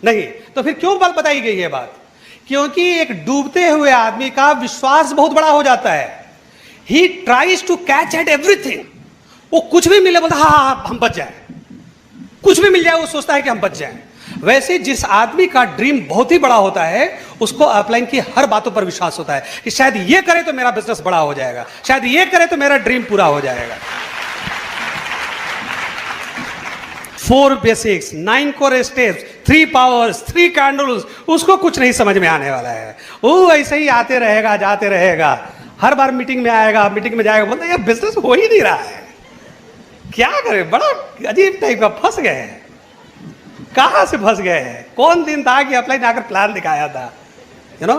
नहीं। तो फिर क्यों बताई गई है बात? क्योंकि एक डूबते हुए आदमी का विश्वास बहुत बड़ा हो जाता है। He tries to catch at everything. वो कुछ भी मिले बोलता हाँ हम बच जाए, कुछ भी मिल जाए वो सोचता है कि हम बच जाएं। वैसे जिस आदमी का ड्रीम बहुत ही बड़ा होता है उसको अपलाइन की हर बातों पर विश्वास होता है कि शायद ये करे तो मेरा बिजनेस बड़ा हो जाएगा, शायद ये करे तो मेरा ड्रीम पूरा हो जाएगा। 4 basics, 9 core steps, 3 powers, 3 candles, उसको कुछ नहीं समझ में आने वाला है। वो ऐसे ही आते रहेगा, जाते रहेगा, हर बार मीटिंग में आएगा, मीटिंग में जाएगा, बोलता है यार बिजनेस हो ही नहीं रहा है, क्या करें, बड़ा अजीब टाइप का, फंस गए हैं। कहां से फंस गए हैं? कौन दिन था कि अपलाइन आकर प्लान दिखाया था, you know.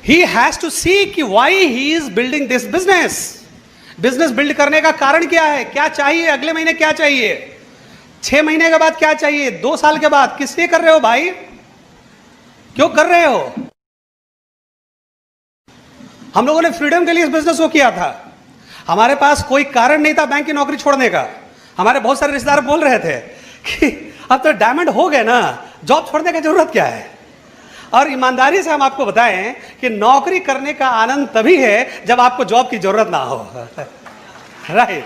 He has to see कि why he is building this business. Business build करने का कारण क्या है, क्या चाहिए, अगले महीने क्या चाहिए, 6 महीने के बाद क्या चाहिए, 2 साल के बाद, किस लिए कर रहे हो भाई, क्यों कर रहे हो? हम लोगों ने फ्रीडम के लिए इस बिजनेस को किया था। हमारे पास कोई कारण नहीं था बैंक की नौकरी छोड़ने का। हमारे बहुत सारे रिश्तेदार बोल रहे थे कि अब तो डायमंड हो गए ना, जॉब छोड़ने की जरूरत क्या है। और ईमानदारी से हम आपको बताएं कि नौकरी करने का आनंद तभी है जब आपको जॉब की जरूरत ना हो। राइट।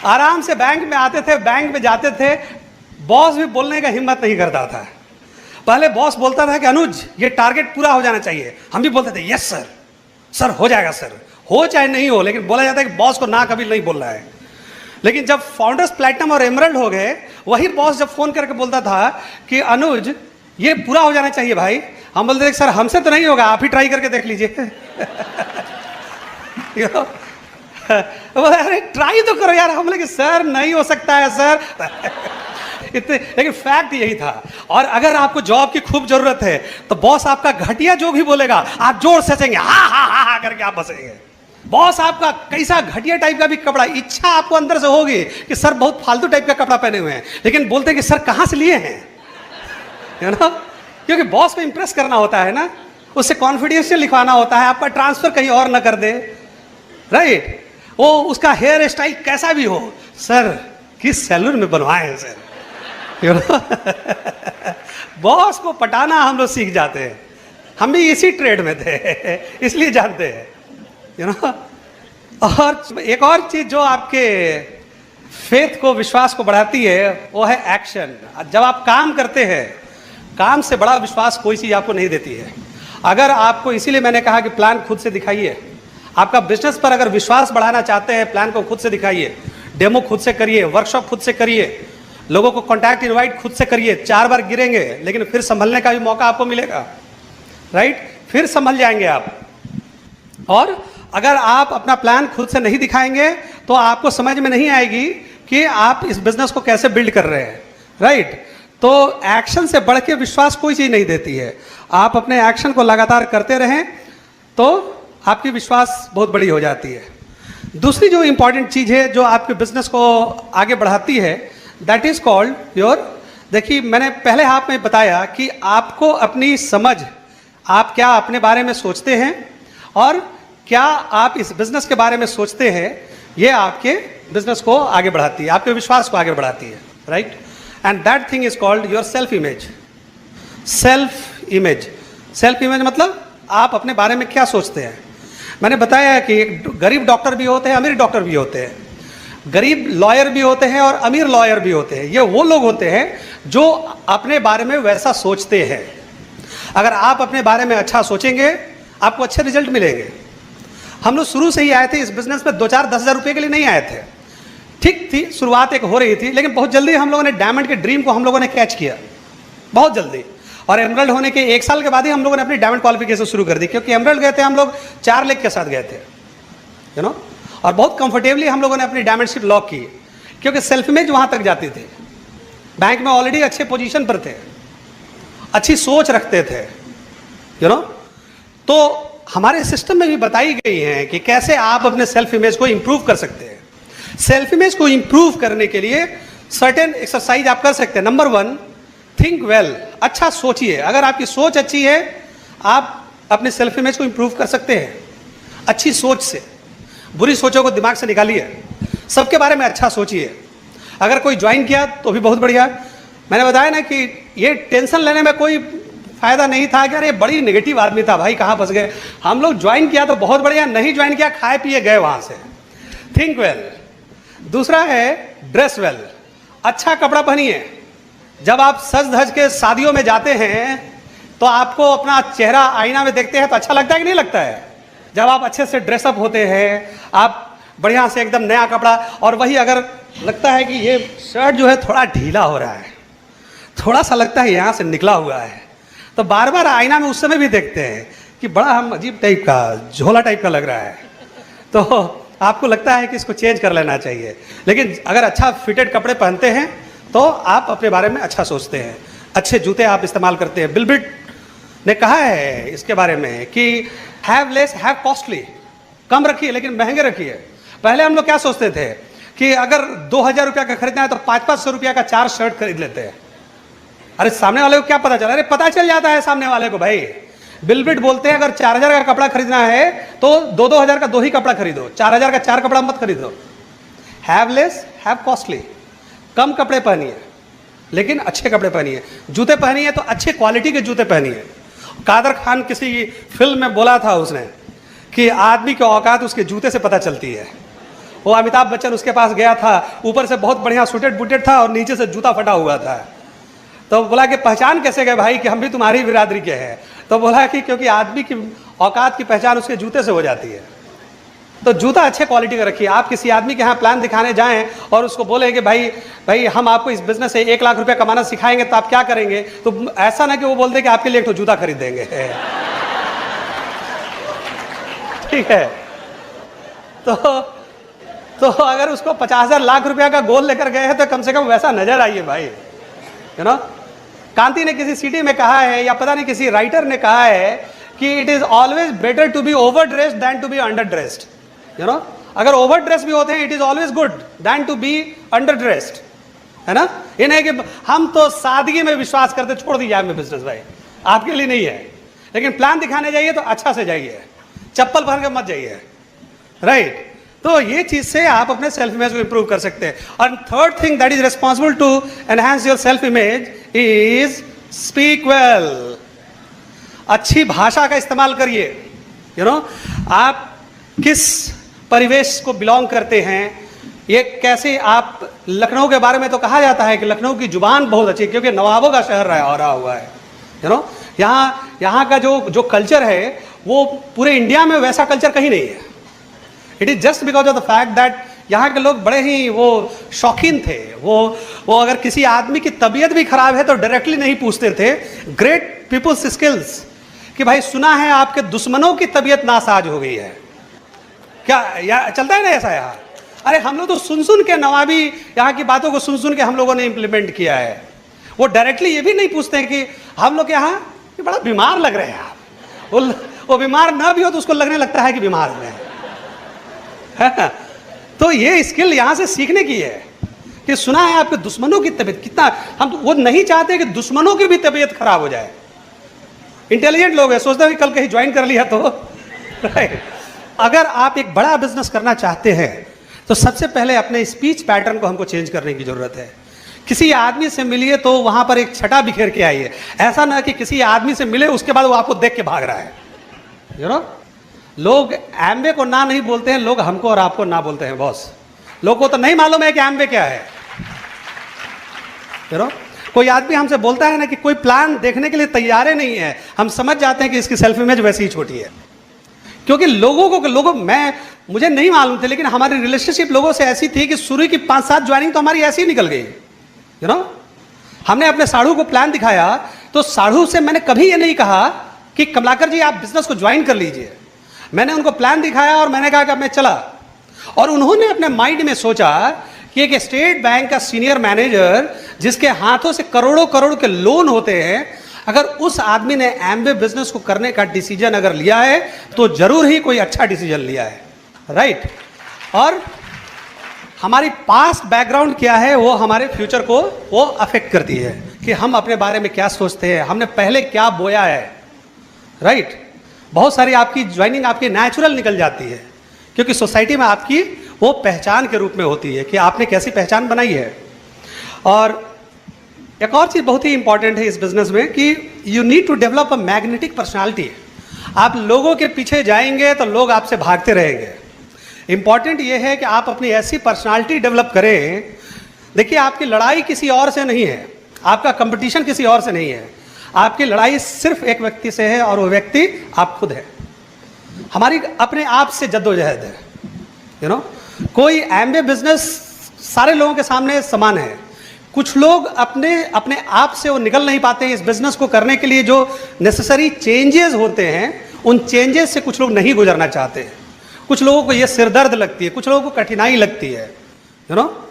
आराम से बैंक में आते थे, बैंक में जाते थे, बॉस भी बोलने का हिम्मत नहीं करता था। पहले बॉस बोलता था कि अनुज ये टारगेट पूरा हो जाना चाहिए, हम भी बोलते थे यस सर, सर हो जाएगा सर, हो चाहे नहीं हो, लेकिन बोला जाता है कि बॉस को ना कभी नहीं बोलना है। लेकिन जब फाउंडर्स प्लैटिनम और एमरल्ड हो गए, वही बॉस जब फोन करके बोलता था कि अनुज ये पूरा हो जाना चाहिए भाई, हम बोलते थे सर हमसे तो नहीं होगा, आप ही ट्राई करके देख लीजिए। अरे ट्राई तो करो यार। हम बोले कि सर नहीं हो सकता है सर। इतने, लेकिन फैक्ट यही था। और अगर आपको जॉब की खूब जरूरत है तो बॉस आपका घटिया जो भी बोलेगा आप जोर से हंसेंगे, हा हा हा हा करके आप हंसेंगे। बॉस आपका कैसा घटिया टाइप का भी कपड़ा, इच्छा आपको अंदर से होगी कि सर बहुत फालतू टाइप का कपड़ा पहने हुए हैं, लेकिन बोलते हैं कि सर कहां से लिए हैं, यू नो, क्योंकि बॉस को इंप्रेस करना होता है ना, उससे कॉन्फिडेंशियल लिखवाना होता है, आपका ट्रांसफर कहीं और ना कर दे। राइट। वो उसका हेयर स्टाइल कैसा भी हो, सर किस सैलून में बनवाए हैं सर, यू नो। बॉस को पटाना हम लोग सीख जाते हैं। हम भी इसी ट्रेड में थे, इसलिए जानते हैं, यू नो। और एक और चीज जो आपके फेथ को, विश्वास को बढ़ाती है, वो है एक्शन। जब आप काम करते हैं, काम से बड़ा विश्वास कोई चीज आपको नहीं देती है। अगर आपको, इसीलिए मैंने कहा कि प्लान खुद से दिखाइए। आपका बिजनेस पर अगर विश्वास बढ़ाना चाहते हैं, प्लान को खुद से दिखाइए, डेमो खुद से करिए, वर्कशॉप खुद से करिए, लोगों को कॉन्टैक्ट इनवाइट खुद से करिए। 4 बार गिरेंगे लेकिन फिर संभलने का भी मौका आपको मिलेगा, राइट? फिर संभल जाएंगे आप। और अगर आप अपना प्लान खुद से नहीं दिखाएंगे तो आपको समझ में नहीं आएगी कि आप इस बिजनेस को कैसे बिल्ड कर रहे हैं, राइट? तो एक्शन से बढ़ के विश्वास कोई चीज़ नहीं देती है। आप अपने एक्शन को लगातार करते रहें तो आपकी विश्वास बहुत बड़ी हो जाती है। दूसरी जो इंपॉर्टेंट चीज़ है जो आपके बिजनेस को आगे बढ़ाती है, दैट इज कॉल्ड योर, देखिए मैंने पहले हाफ में बताया कि आपको अपनी समझ, आप क्या अपने बारे में सोचते हैं और क्या आप इस बिजनेस के बारे में सोचते हैं, ये आपके बिजनेस को आगे बढ़ाती है, आपके विश्वास को आगे बढ़ाती है, right? And that thing is called your self image. Self image, self image मतलब आप अपने बारे में क्या सोचते हैं। मैंने बताया कि गरीब डॉक्टर भी होते हैं, अमीर डॉक्टर भी होते हैं, गरीब लॉयर भी होते हैं और अमीर लॉयर भी होते हैं। ये वो लोग होते हैं जो अपने बारे में वैसा सोचते हैं। अगर आप अपने बारे में अच्छा सोचेंगे आपको अच्छे रिजल्ट मिलेंगे। हम लोग शुरू से ही आए थे इस बिजनेस में 2-4-10 हज़ार रुपये के लिए नहीं आए थे। ठीक थी, शुरुआत एक हो रही थी, लेकिन बहुत जल्दी हम लोगों ने डायमंड के ड्रीम को हम लोगों ने कैच किया, बहुत जल्दी। और एमरल्ड होने के 1 साल के बाद ही हम लोगों ने अपनी डायमंड क्वालिफिकेशन शुरू कर दी, क्योंकि एमरल्ड गए थे हम लोग 4 लेग के साथ गए थे, यू नो, और बहुत कंफर्टेबली हम लोगों ने अपनी डायमंडशिप लॉक की, क्योंकि सेल्फ इमेज वहाँ तक जाती थी। बैंक में ऑलरेडी अच्छे पोजीशन पर थे, अच्छी सोच रखते थे, यू नो। तो हमारे सिस्टम में भी बताई गई है कि कैसे आप अपने सेल्फ इमेज को इंप्रूव कर सकते हैं। सेल्फ इमेज को इंप्रूव करने के लिए सर्टेन एक्सरसाइज आप कर सकते हैं। नंबर 1, थिंक वेल, अच्छा सोचिए। अगर आपकी सोच अच्छी है आप अपने सेल्फ इमेज को इंप्रूव कर सकते हैं अच्छी सोच से। बुरी सोचों को दिमाग से निकालिए, सबके बारे में अच्छा सोचिए। अगर कोई ज्वाइन किया तो भी बहुत बढ़िया। मैंने बताया ना कि ये टेंशन लेने में कोई फायदा नहीं था कि अरे बड़ी नेगेटिव आदमी था भाई, कहाँ फंस गए। हम लोग ज्वाइन किया तो बहुत बढ़िया, नहीं ज्वाइन किया खाए पिए गए वहाँ से। Think well. दूसरा है ड्रेस वेल, अच्छा कपड़ा पहनिए। जब आप सज धज के शादियों में जाते हैं तो आपको अपना चेहरा आईना में देखते हैं तो अच्छा लगता है कि नहीं लगता है? जब आप अच्छे से ड्रेसअप होते हैं, आप बढ़िया से एकदम नया कपड़ा, और वही अगर लगता है कि ये शर्ट जो है थोड़ा ढीला हो रहा है, थोड़ा सा लगता है यहाँ से निकला हुआ है, तो बार बार आईना में उस समय भी देखते हैं कि बड़ा हम अजीब टाइप का, झोला टाइप का लग रहा है, तो आपको लगता है कि इसको चेंज कर लेना चाहिए। लेकिन अगर अच्छा फिटेड कपड़े पहनते हैं तो आप अपने बारे में अच्छा सोचते हैं, अच्छे जूते आप इस्तेमाल करते हैं। बिल बिट ने कहा है इसके बारे में कि हैव लेस हैव कॉस्टली, कम रखिए लेकिन महंगे रखिए। पहले हम लोग क्या सोचते थे कि अगर 2000 रुपया का खरीदना है तो 500-500 रुपया का 4 शर्ट खरीद लेते हैं। अरे सामने वाले को क्या पता चला? अरे पता चल जाता है सामने वाले को भाई। बिल बिट बोलते हैं अगर 4000 का कपड़ा खरीदना है तो 2-2 का 2 ही कपड़ा खरीदो, 4000 का 4 कपड़ा मत खरीदो। हैव लेस हैव कॉस्टली, कम कपड़े पहनिए लेकिन अच्छे कपड़े पहनिए। जूते पहनिए तो अच्छे क्वालिटी के जूते पहनिए। कादर खान किसी फिल्म में बोला था उसने कि आदमी की औकात उसके जूते से पता चलती है। वो अमिताभ बच्चन उसके पास गया था, ऊपर से बहुत बढ़िया सूटेड बूटेड था और नीचे से जूता फटा हुआ था। तो बोला कि पहचान कैसे गए भाई कि हम भी तुम्हारी बिरादरी के हैं? तो बोला कि क्योंकि आदमी की औकात की पहचान उसके जूते से हो जाती है। तो जूता अच्छे क्वालिटी का रखिए। आप किसी आदमी के यहाँ प्लान दिखाने जाएं और उसको बोले कि भाई हम आपको इस बिजनेस से 1 लाख रुपया कमाना सिखाएंगे तो आप क्या करेंगे? तो ऐसा ना कि वो बोल दे कि आपके लिए एक तो जूता खरीद देंगे। ठीक है, तो अगर उसको 50,000 लाख रुपया का गोल लेकर गए हैं तो कम से कम वैसा नजर आइए भाई, यू नो। कांति ने किसी सिटी में कहा है, या पता नहीं किसी राइटर ने कहा है कि it is always better to be over dressed than to be under dressed, you know. अगर ओवर ड्रेस भी होते हैं it is always good than to be under dressed, है ना। ये नहीं कि हम तो सादगी में विश्वास करते, छोड़ दीजिए आपने बिजनेस भाई, आपके लिए नहीं है। लेकिन प्लान दिखाने जाइए तो अच्छा से जाइए, चप्पल पहन के मत जाइए, राइट। तो ये चीज से आप अपने सेल्फ इमेज को इंप्रूव कर सकते हैं। और third thing that is responsible to enhance your self image is speak well. अच्छी भाषा का इस्तेमाल करिए, यू नो। आप किस परिवेश को बिलोंग करते हैं, ये कैसे आप, लखनऊ के बारे में तो कहा जाता है कि लखनऊ की जुबान बहुत अच्छी है क्योंकि नवाबों का शहर रहा हुआ है, यू नो। यहाँ यहाँ का जो कल्चर है वो पूरे इंडिया में वैसा कल्चर कहीं नहीं है। It is just because of the fact that यहाँ के लोग बड़े ही वो शौकीन थे। वो अगर किसी आदमी की तबीयत भी खराब है तो डायरेक्टली नहीं पूछते थे। ग्रेट पीपल्स स्किल्स कि भाई सुना है आपके दुश्मनों की तबीयत नासाज हो गई है क्या, या चलता है ना ऐसा यहाँ। अरे हम लोग तो सुन के नवाबी यहाँ की बातों को सुन के हम लोगों ने इंप्लीमेंट किया है। वो डायरेक्टली ये भी नहीं पूछते हैं कि हम लोग यहाँ बड़ा बीमार लग रहे हैं आप। वो बीमार ना भी हो तो उसको लगने लगता है कि बीमार हो गए। तो ये स्किल यहाँ से सीखने की है कि सुना है आपके दुश्मनों की तबीयत कितना, हम वो नहीं चाहते कि दुश्मनों की भी तबीयत खराब हो जाए। इंटेलिजेंट लोग हैं, सोचते हैं कि कल कहीं ज्वाइन कर लिया तो राइट। अगर आप एक बड़ा बिजनेस करना चाहते हैं तो सबसे पहले अपने स्पीच पैटर्न को हमको चेंज करने की जरूरत है। किसी आदमी से मिलिए तो वहां पर एक छटा बिखेर के आइए। ऐसा ना कि किसी आदमी से मिले उसके बाद वो आपको देख के भाग रहा है। यू नो, लोग एम्बे को ना नहीं बोलते हैं, लोग हमको और आपको ना बोलते हैं बॉस। लोगों को तो नहीं मालूम है कि एम्बे क्या है। यू नो, कोई आदमी हमसे बोलता है ना कि कोई प्लान देखने के लिए तैयार नहीं है, हम समझ जाते हैं कि इसकी सेल्फ इमेज वैसी ही छोटी है। क्योंकि मुझे नहीं मालूम थे, लेकिन हमारी रिलेशनशिप लोगों से ऐसी थी कि शुरू की 5-7 ज्वाइनिंग तो हमारी ऐसी ही निकल गई। यू नो, हमने अपने साढ़ू को प्लान दिखाया तो साढ़ू से मैंने कभी ये नहीं कहा कि कमलाकर जी आप बिजनेस को ज्वाइन कर लीजिए। मैंने उनको प्लान दिखाया और मैंने कहा कि मैं चला। और उन्होंने अपने माइंड में सोचा कि एक स्टेट बैंक का सीनियर मैनेजर जिसके हाथों से करोड़ों करोड़ के लोन होते हैं, अगर उस आदमी ने एम्बे बिजनेस को करने का डिसीजन अगर लिया है तो जरूर ही कोई अच्छा डिसीजन लिया है, राइट। और हमारी पास्ट बैकग्राउंड क्या है वो हमारे फ्यूचर को वो अफेक्ट करती है कि हम अपने बारे में क्या सोचते हैं, हमने पहले क्या बोया है, राइट। बहुत सारी आपकी ज्वाइनिंग आपकी नेचुरल निकल जाती है क्योंकि सोसाइटी में आपकी वो पहचान के रूप में होती है कि आपने कैसी पहचान बनाई है। और एक और चीज़ बहुत ही इंपॉर्टेंट है इस बिजनेस में कि you need to develop a magnetic personality. आप लोगों के पीछे जाएंगे तो लोग आपसे भागते रहेंगे। इंपॉर्टेंट ये है कि आप अपनी ऐसी पर्सनालिटी डेवलप करें। देखिए, आपकी लड़ाई किसी और से नहीं है, आपका कंपटीशन किसी और से नहीं है, आपकी लड़ाई सिर्फ एक व्यक्ति से है और वो व्यक्ति आप खुद है। हमारी अपने आप से जद्दोजहद है। यू नो, कोई एम्बे बिजनेस सारे लोगों के सामने समान है। कुछ लोग अपने आप से वो निकल नहीं पाते हैं। इस बिजनेस को करने के लिए जो नेसेसरी चेंजेस होते हैं उन चेंजेस से कुछ लोग नहीं गुजरना चाहते हैं। कुछ लोगों को ये सिरदर्द लगती है, कुछ लोगों को कठिनाई लगती है। यू नो,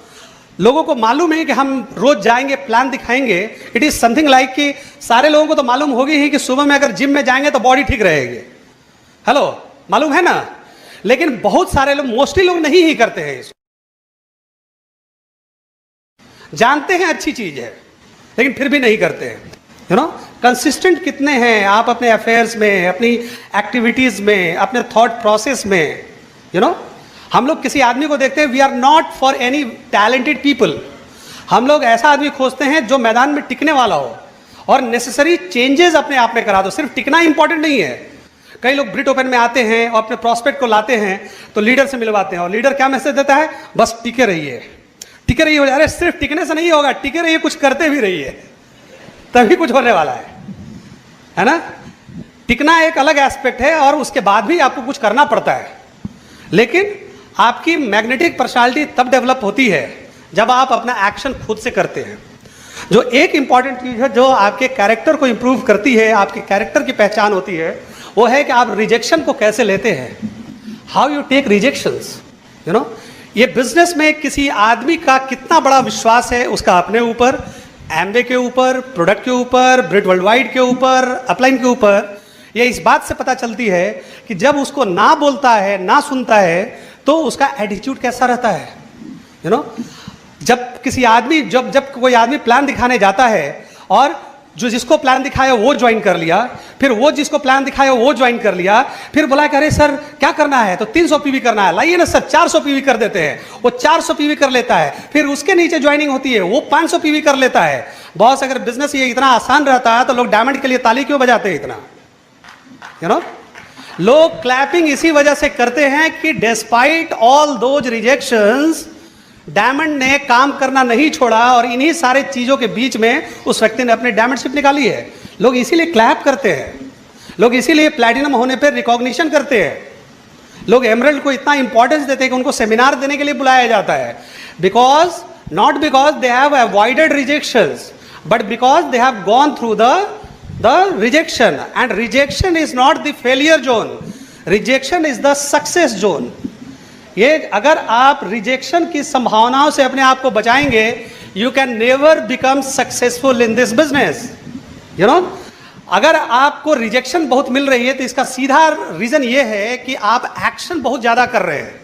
लोगों को मालूम है कि हम रोज जाएंगे, प्लान दिखाएंगे। इट इज समथिंग लाइक कि सारे लोगों को तो मालूम होगी ही कि सुबह में अगर जिम में जाएंगे तो बॉडी ठीक रहेगी। हेलो, मालूम है ना। लेकिन बहुत सारे लोग, मोस्टली लोग नहीं ही करते हैं इसको। जानते हैं अच्छी चीज है लेकिन फिर भी नहीं करते हैं। यू नो, कंसिस्टेंट कितने हैं आप अपने अफेयर्स में, अपनी एक्टिविटीज में, अपने थॉट प्रोसेस में। यू नो, हम लोग किसी आदमी को देखते हैं, we are not for any talented people. हम लोग ऐसा आदमी खोजते हैं जो मैदान में टिकने वाला हो और नेसेसरी चेंजेस अपने आप में करा दो। सिर्फ टिकना इंपॉर्टेंट नहीं है। कई लोग ब्रिट ओपन में आते हैं और अपने प्रॉस्पेक्ट को लाते हैं तो लीडर से मिलवाते हैं और लीडर क्या मैसेज देता है, बस टिके रहिए, टिके रहिए। अरे सिर्फ टिकने से नहीं होगा, टिके रहिए, कुछ करते भी रहिए, तभी कुछ होने वाला है ना। टिकना एक अलग एस्पेक्ट है और उसके बाद भी आपको कुछ करना पड़ता है। लेकिन आपकी मैग्नेटिक पर्सनालिटी तब डेवलप होती है जब आप अपना एक्शन खुद से करते हैं। जो एक इंपॉर्टेंट चीज है जो आपके कैरेक्टर को इंप्रूव करती है, आपके कैरेक्टर की पहचान होती है, वो है कि आप रिजेक्शन को कैसे लेते हैं, how you take rejections. You know, ये बिजनेस में किसी आदमी का कितना बड़ा विश्वास है उसका अपने ऊपर, एम्बे के ऊपर, प्रोडक्ट के ऊपर, ब्रिट वर्ल्ड वाइड के ऊपर, अपलाइन के ऊपर, ये इस बात से पता चलती है कि जब उसको ना बोलता है, ना सुनता है तो उसका एटीट्यूड कैसा रहता है। यू नो, जब किसी आदमी जब कोई आदमी प्लान दिखाने जाता है और जो जिसको प्लान दिखाया वो ज्वाइन कर लिया, फिर वो जिसको प्लान दिखाया वो ज्वाइन कर लिया, फिर बोला कि अरे सर क्या करना है, तो 300 पीवी करना है, लाइए ना सर 400 पीवी कर देते हैं। वो 400 पीवी कर लेता है, फिर उसके नीचे ज्वाइनिंग होती है, वो 500 पीवी कर लेता है। बॉस, अगर बिजनेस ये इतना आसान रहता है तो लोग डायमंड के लिए ताली क्यों बजाते हैं इतना। यू नो, लोग क्लैपिंग इसी वजह से करते हैं कि despite all those rejections, diamond ने काम करना नहीं छोड़ा और इन्हीं सारे चीजों के बीच में उस व्यक्ति ने अपनी डायमंडशिप निकाली है। लोग इसीलिए क्लैप करते हैं। लोग इसीलिए प्लैटिनम होने पर रिकॉग्निशन करते हैं, लोग एमरल्ड को इतना इंपॉर्टेंस देते हैं कि उनको सेमिनार देने के लिए बुलाया जाता है, because not because they have avoided rejections but because they have gone through the rejection, and rejection is not the failure zone, rejection is the success zone. ये अगर आप रिजेक्शन की संभावनाओं से अपने आप को बचाएंगे, you can never become successful in this business, you know. अगर आपको रिजेक्शन बहुत मिल रही है तो इसका सीधा रीजन ये है कि आप एक्शन बहुत ज्यादा कर रहे हैं,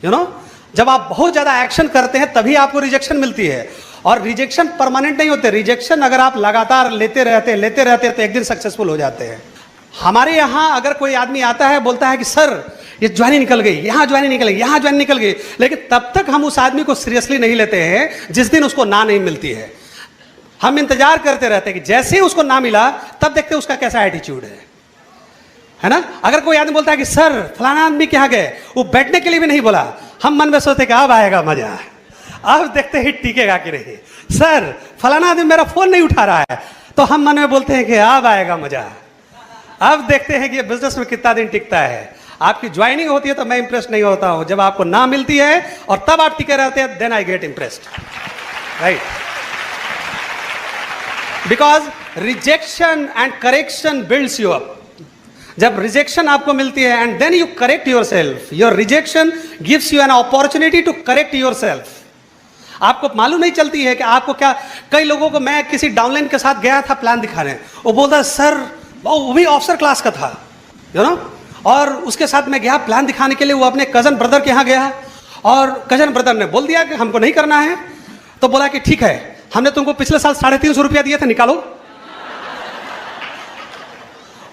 यू नो। जब आप बहुत ज्यादा एक्शन करते हैं तभी आपको रिजेक्शन मिलती है, और रिजेक्शन परमानेंट नहीं होते। रिजेक्शन अगर आप लगातार लेते रहते तो एक दिन सक्सेसफुल हो जाते हैं। हमारे यहाँ अगर कोई आदमी आता है, बोलता है कि सर ये ज्वाइनिंग निकल गई, यहाँ ज्वाइनिंग निकल गई, यहाँ ज्वाइनिंग निकल गई, लेकिन तब तक हम उस आदमी को सीरियसली नहीं लेते हैं जिस दिन उसको ना नहीं मिलती है। हम इंतजार करते रहते हैं कि जैसे ही उसको ना मिला तब देखते हैं उसका कैसा एटीट्यूड है ना। अगर कोई आदमी बोलता है कि सर फलाना आदमी क्या गए, वो बैठने के लिए भी नहीं बोला, हम मन में सोचते कि अब आएगा मजा, अब देखते ही टिकेगा कि नहीं। सर फलाना आदमी मेरा फोन नहीं उठा रहा है, तो हम मन में बोलते हैं कि अब आएगा मजा, अब देखते हैं कि बिजनेस में कितना दिन टिकता है। आपकी ज्वाइनिंग होती है तो मैं इंप्रेस नहीं होता हूं, जब आपको ना मिलती है और तब आप टिके रहते हैं, then I get impressed, right. Because rejection and correction builds you up. जब रिजेक्शन आपको मिलती है and then you correct yourself, your rejection gives you an opportunity to correct yourself. आपको मालूम नहीं चलती है कि आपको क्या। कई लोगों को, मैं किसी डाउनलाइन के साथ गया था प्लान दिखाने, वो बोलता सर, वो भी ऑफिसर क्लास का था, यू नो, और उसके साथ मैं गया प्लान दिखाने के लिए। वो अपने कजन ब्रदर के यहाँ गया और कजन ब्रदर ने बोल दिया कि हमको नहीं करना है, तो बोला कि ठीक है, हमने तुमको पिछले साल 350 रुपया दिए थे, निकालो।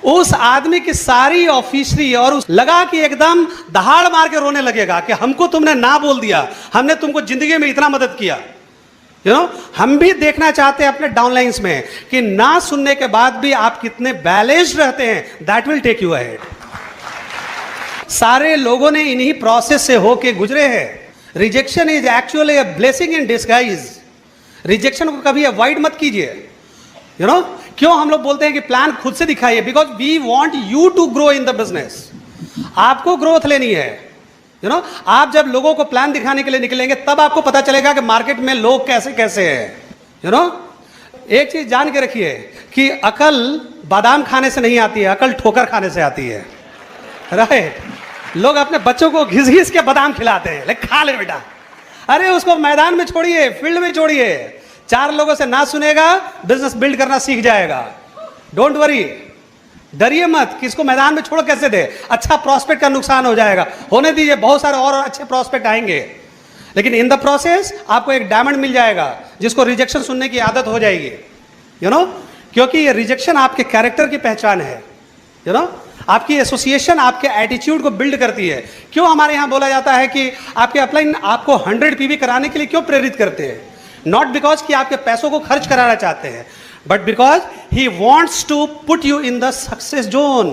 उस आदमी की सारी ऑफिसरी और उस लगा कि एकदम दहाड़ मार के रोने लगेगा कि हमको तुमने ना बोल दिया, हमने तुमको जिंदगी में इतना मदद किया, यू नो। हम भी देखना चाहते हैं अपने डाउनलाइंस में कि ना सुनने के बाद भी आप कितने बैलेंस्ड रहते हैं, that will take you ahead. सारे लोगों ने इन्हीं प्रोसेस से होके गुजरे हैं। Rejection is actually a blessing in disguise. Rejection को कभी अवॉइड मत कीजिए, यू नो। क्यों हम लोग बोलते हैं कि प्लान खुद से दिखाइए? Because we want you to grow in the business. आपको ग्रोथ लेनी है, यू नो। आप जब लोगों को प्लान दिखाने के लिए निकलेंगे तब आपको पता चलेगा कि मार्केट में लोग कैसे कैसे हैं, यू नो। एक चीज जान के रखिए कि अकल बादाम खाने से नहीं आती है, अकल ठोकर खाने से आती है, राइट। लोग अपने बच्चों को घिस घिस के बादाम खिलाते हैं, ले खा ले बेटा। अरे उसको मैदान में छोड़िए, फील्ड में छोड़िए, 4 लोगों से ना सुनेगा, बिजनेस बिल्ड करना सीख जाएगा। डोंट वरी, डरिए मत कि इसको मैदान में छोड़ कैसे दे, अच्छा प्रॉस्पेक्ट का नुकसान हो जाएगा, होने दीजिए, बहुत सारे और अच्छे प्रॉस्पेक्ट आएंगे। लेकिन इन द प्रोसेस आपको एक डायमंड मिल जाएगा जिसको रिजेक्शन सुनने की आदत हो जाएगी, यू नो। क्योंकि ये रिजेक्शन आपके कैरेक्टर की पहचान है, यू नो। आपकी एसोसिएशन आपके एटीट्यूड को बिल्ड करती है। क्यों हमारे यहाँ बोला जाता है कि आपके अपलाइन आपको 100 पीवी कराने के लिए क्यों प्रेरित करते हैं? नॉट बिकॉज कि आपके पैसों को खर्च कराना चाहते हैं, but because he wants to put you in the success zone.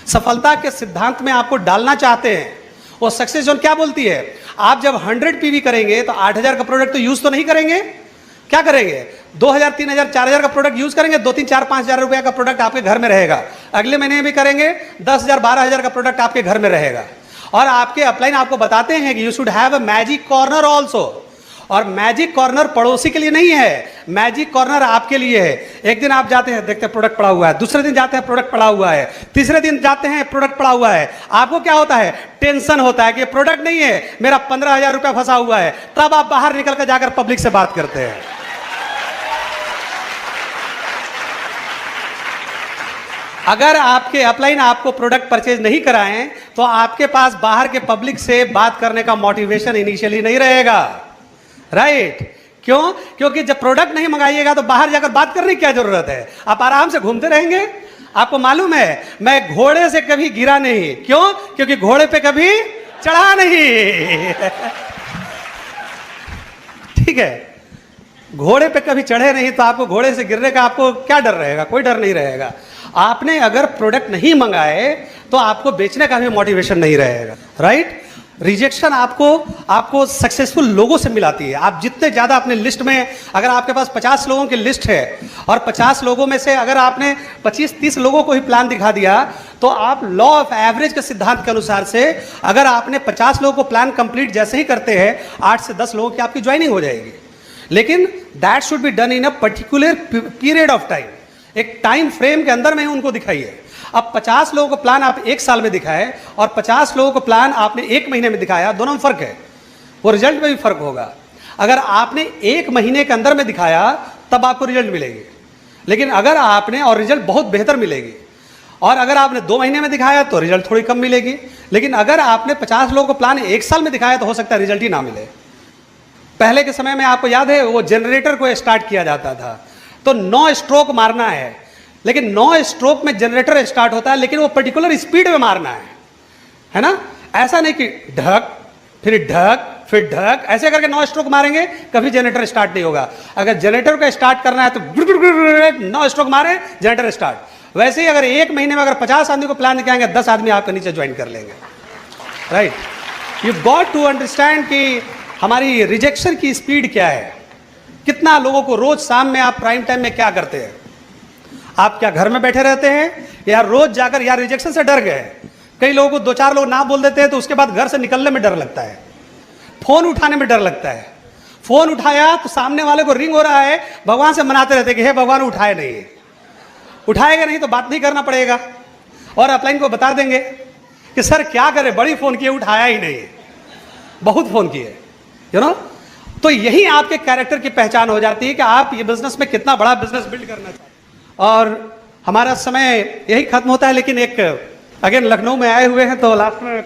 सफलता के सिद्धांत में आपको डालना चाहते हैं। वो सक्सेस जोन क्या बोलती है? आप जब 100 पीवी करेंगे तो 8000 का प्रोडक्ट तो यूज तो नहीं करेंगे, क्या करेंगे? 2000, 3000, 4000 का प्रोडक्ट यूज करेंगे, 2, 3, 4, 5 हजार रुपया का प्रोडक्ट आपके घर में रहेगा। अगले महीने भी करेंगे, 10,000, 12,000 का प्रोडक्ट आपके घर में रहेगा। और आपके अपलाइन आपको बताते हैं कि you should have a magic corner also. और मैजिक कॉर्नर पड़ोसी के लिए नहीं है, मैजिक कॉर्नर आपके लिए है। एक दिन आप जाते हैं, देखते हैं प्रोडक्ट पड़ा हुआ है, दूसरे दिन जाते हैं प्रोडक्ट पड़ा हुआ है, तीसरे दिन जाते हैं प्रोडक्ट पड़ा हुआ है। आपको क्या होता है? टेंशन होता है कि प्रोडक्ट नहीं है, मेरा 15,000 रुपया फंसा हुआ है। तब आप बाहर निकल कर जाकर पब्लिक से बात करते हैं। अगर आपके अपलाइन आपको प्रोडक्ट परचेज नहीं कराएं तो आपके पास बाहर के पब्लिक से बात करने का मोटिवेशन इनिशियली नहीं रहेगा, राइट? क्यों? क्योंकि जब प्रोडक्ट नहीं मंगाइएगा तो बाहर जाकर बात करने की क्या जरूरत है? आप आराम से घूमते रहेंगे। आपको मालूम है मैं घोड़े से कभी गिरा नहीं। क्यों? क्योंकि घोड़े पे कभी चढ़ा नहीं। ठीक है, घोड़े पे कभी चढ़े नहीं तो आपको घोड़े से गिरने का आपको क्या डर रहेगा? कोई डर नहीं रहेगा। आपने अगर प्रोडक्ट नहीं मंगाए तो आपको बेचने का भी मोटिवेशन नहीं रहेगा, राइट? रिजेक्शन आपको सक्सेसफुल लोगों से मिलाती है। आप जितने ज़्यादा अपने लिस्ट में, अगर आपके पास 50 लोगों की लिस्ट है और 50 लोगों में से अगर आपने 25-30 लोगों को ही प्लान दिखा दिया, तो आप लॉ ऑफ एवरेज के सिद्धांत के अनुसार से अगर आपने 50 लोगों को प्लान कंप्लीट जैसे ही करते हैं, 8 से 10 लोगों की आपकी ज्वाइनिंग हो जाएगी। लेकिन that should be done in a particular period of time, एक टाइम फ्रेम के अंदर में ही उनको दिखाइए। अब 50 लोगों को प्लान आप 1 साल में दिखाए और 50 लोगों को प्लान आपने 1 महीने में दिखाया, दोनों में फर्क है, वो रिजल्ट में भी फर्क होगा। अगर आपने 1 महीने के अंदर में दिखाया तब आपको रिजल्ट मिलेगी, लेकिन अगर आपने, और रिजल्ट बहुत बेहतर मिलेगी, और अगर आपने 2 महीने में दिखाया तो रिजल्ट थोड़ी कम मिलेगी। लेकिन अगर आपने 50 लोगों को प्लान 1 साल में दिखाया तो हो सकता है रिजल्ट ही ना मिले। पहले के समय में आपको याद है वो जनरेटर को स्टार्ट किया जाता था, तो 9 स्ट्रोक मारना है, लेकिन 9 स्ट्रोक में जनरेटर स्टार्ट होता है, लेकिन वो पर्टिकुलर स्पीड में मारना है ना। ऐसा नहीं कि ढक फिर ढक ऐसे करके 9 स्ट्रोक मारेंगे, कभी जनरेटर स्टार्ट नहीं होगा। अगर जनरेटर को स्टार्ट करना है तो 9 स्ट्रोक मारे, जनरेटर स्टार्ट। वैसे ही अगर 1 महीने में अगर 50 आदमी को प्लान दिखाएंगे, 10 आदमी आपके नीचे ज्वाइन कर लेंगे, right. You got to understand कि हमारी रिजेक्शन की स्पीड क्या है। कितना लोगों को रोज शाम में आप प्राइम टाइम में क्या करते हैं? आप क्या घर में बैठे रहते हैं या रोज जाकर, या रिजेक्शन से डर गए? कई लोगों को 2-4 लोग ना बोल देते हैं तो उसके बाद घर से निकलने में डर लगता है, फोन उठाने में डर लगता है। फोन उठाया तो सामने वाले को रिंग हो रहा है, भगवान से मनाते रहते कि हे भगवान उठाए नहीं, उठाएगा नहीं तो बात नहीं करना पड़ेगा, और अपलाइन को बता देंगे कि सर क्या करे, बड़ी फोन किए उठाया ही नहीं, बहुत फोन किए, यू नो। तो यही आपके कैरेक्टर की पहचान हो जाती है कि आप ये बिजनेस में कितना बड़ा बिजनेस बिल्ड करना चाहते हैं। और हमारा समय यही खत्म होता है, लेकिन एक अगेन लखनऊ में आए हुए हैं तो लास्ट में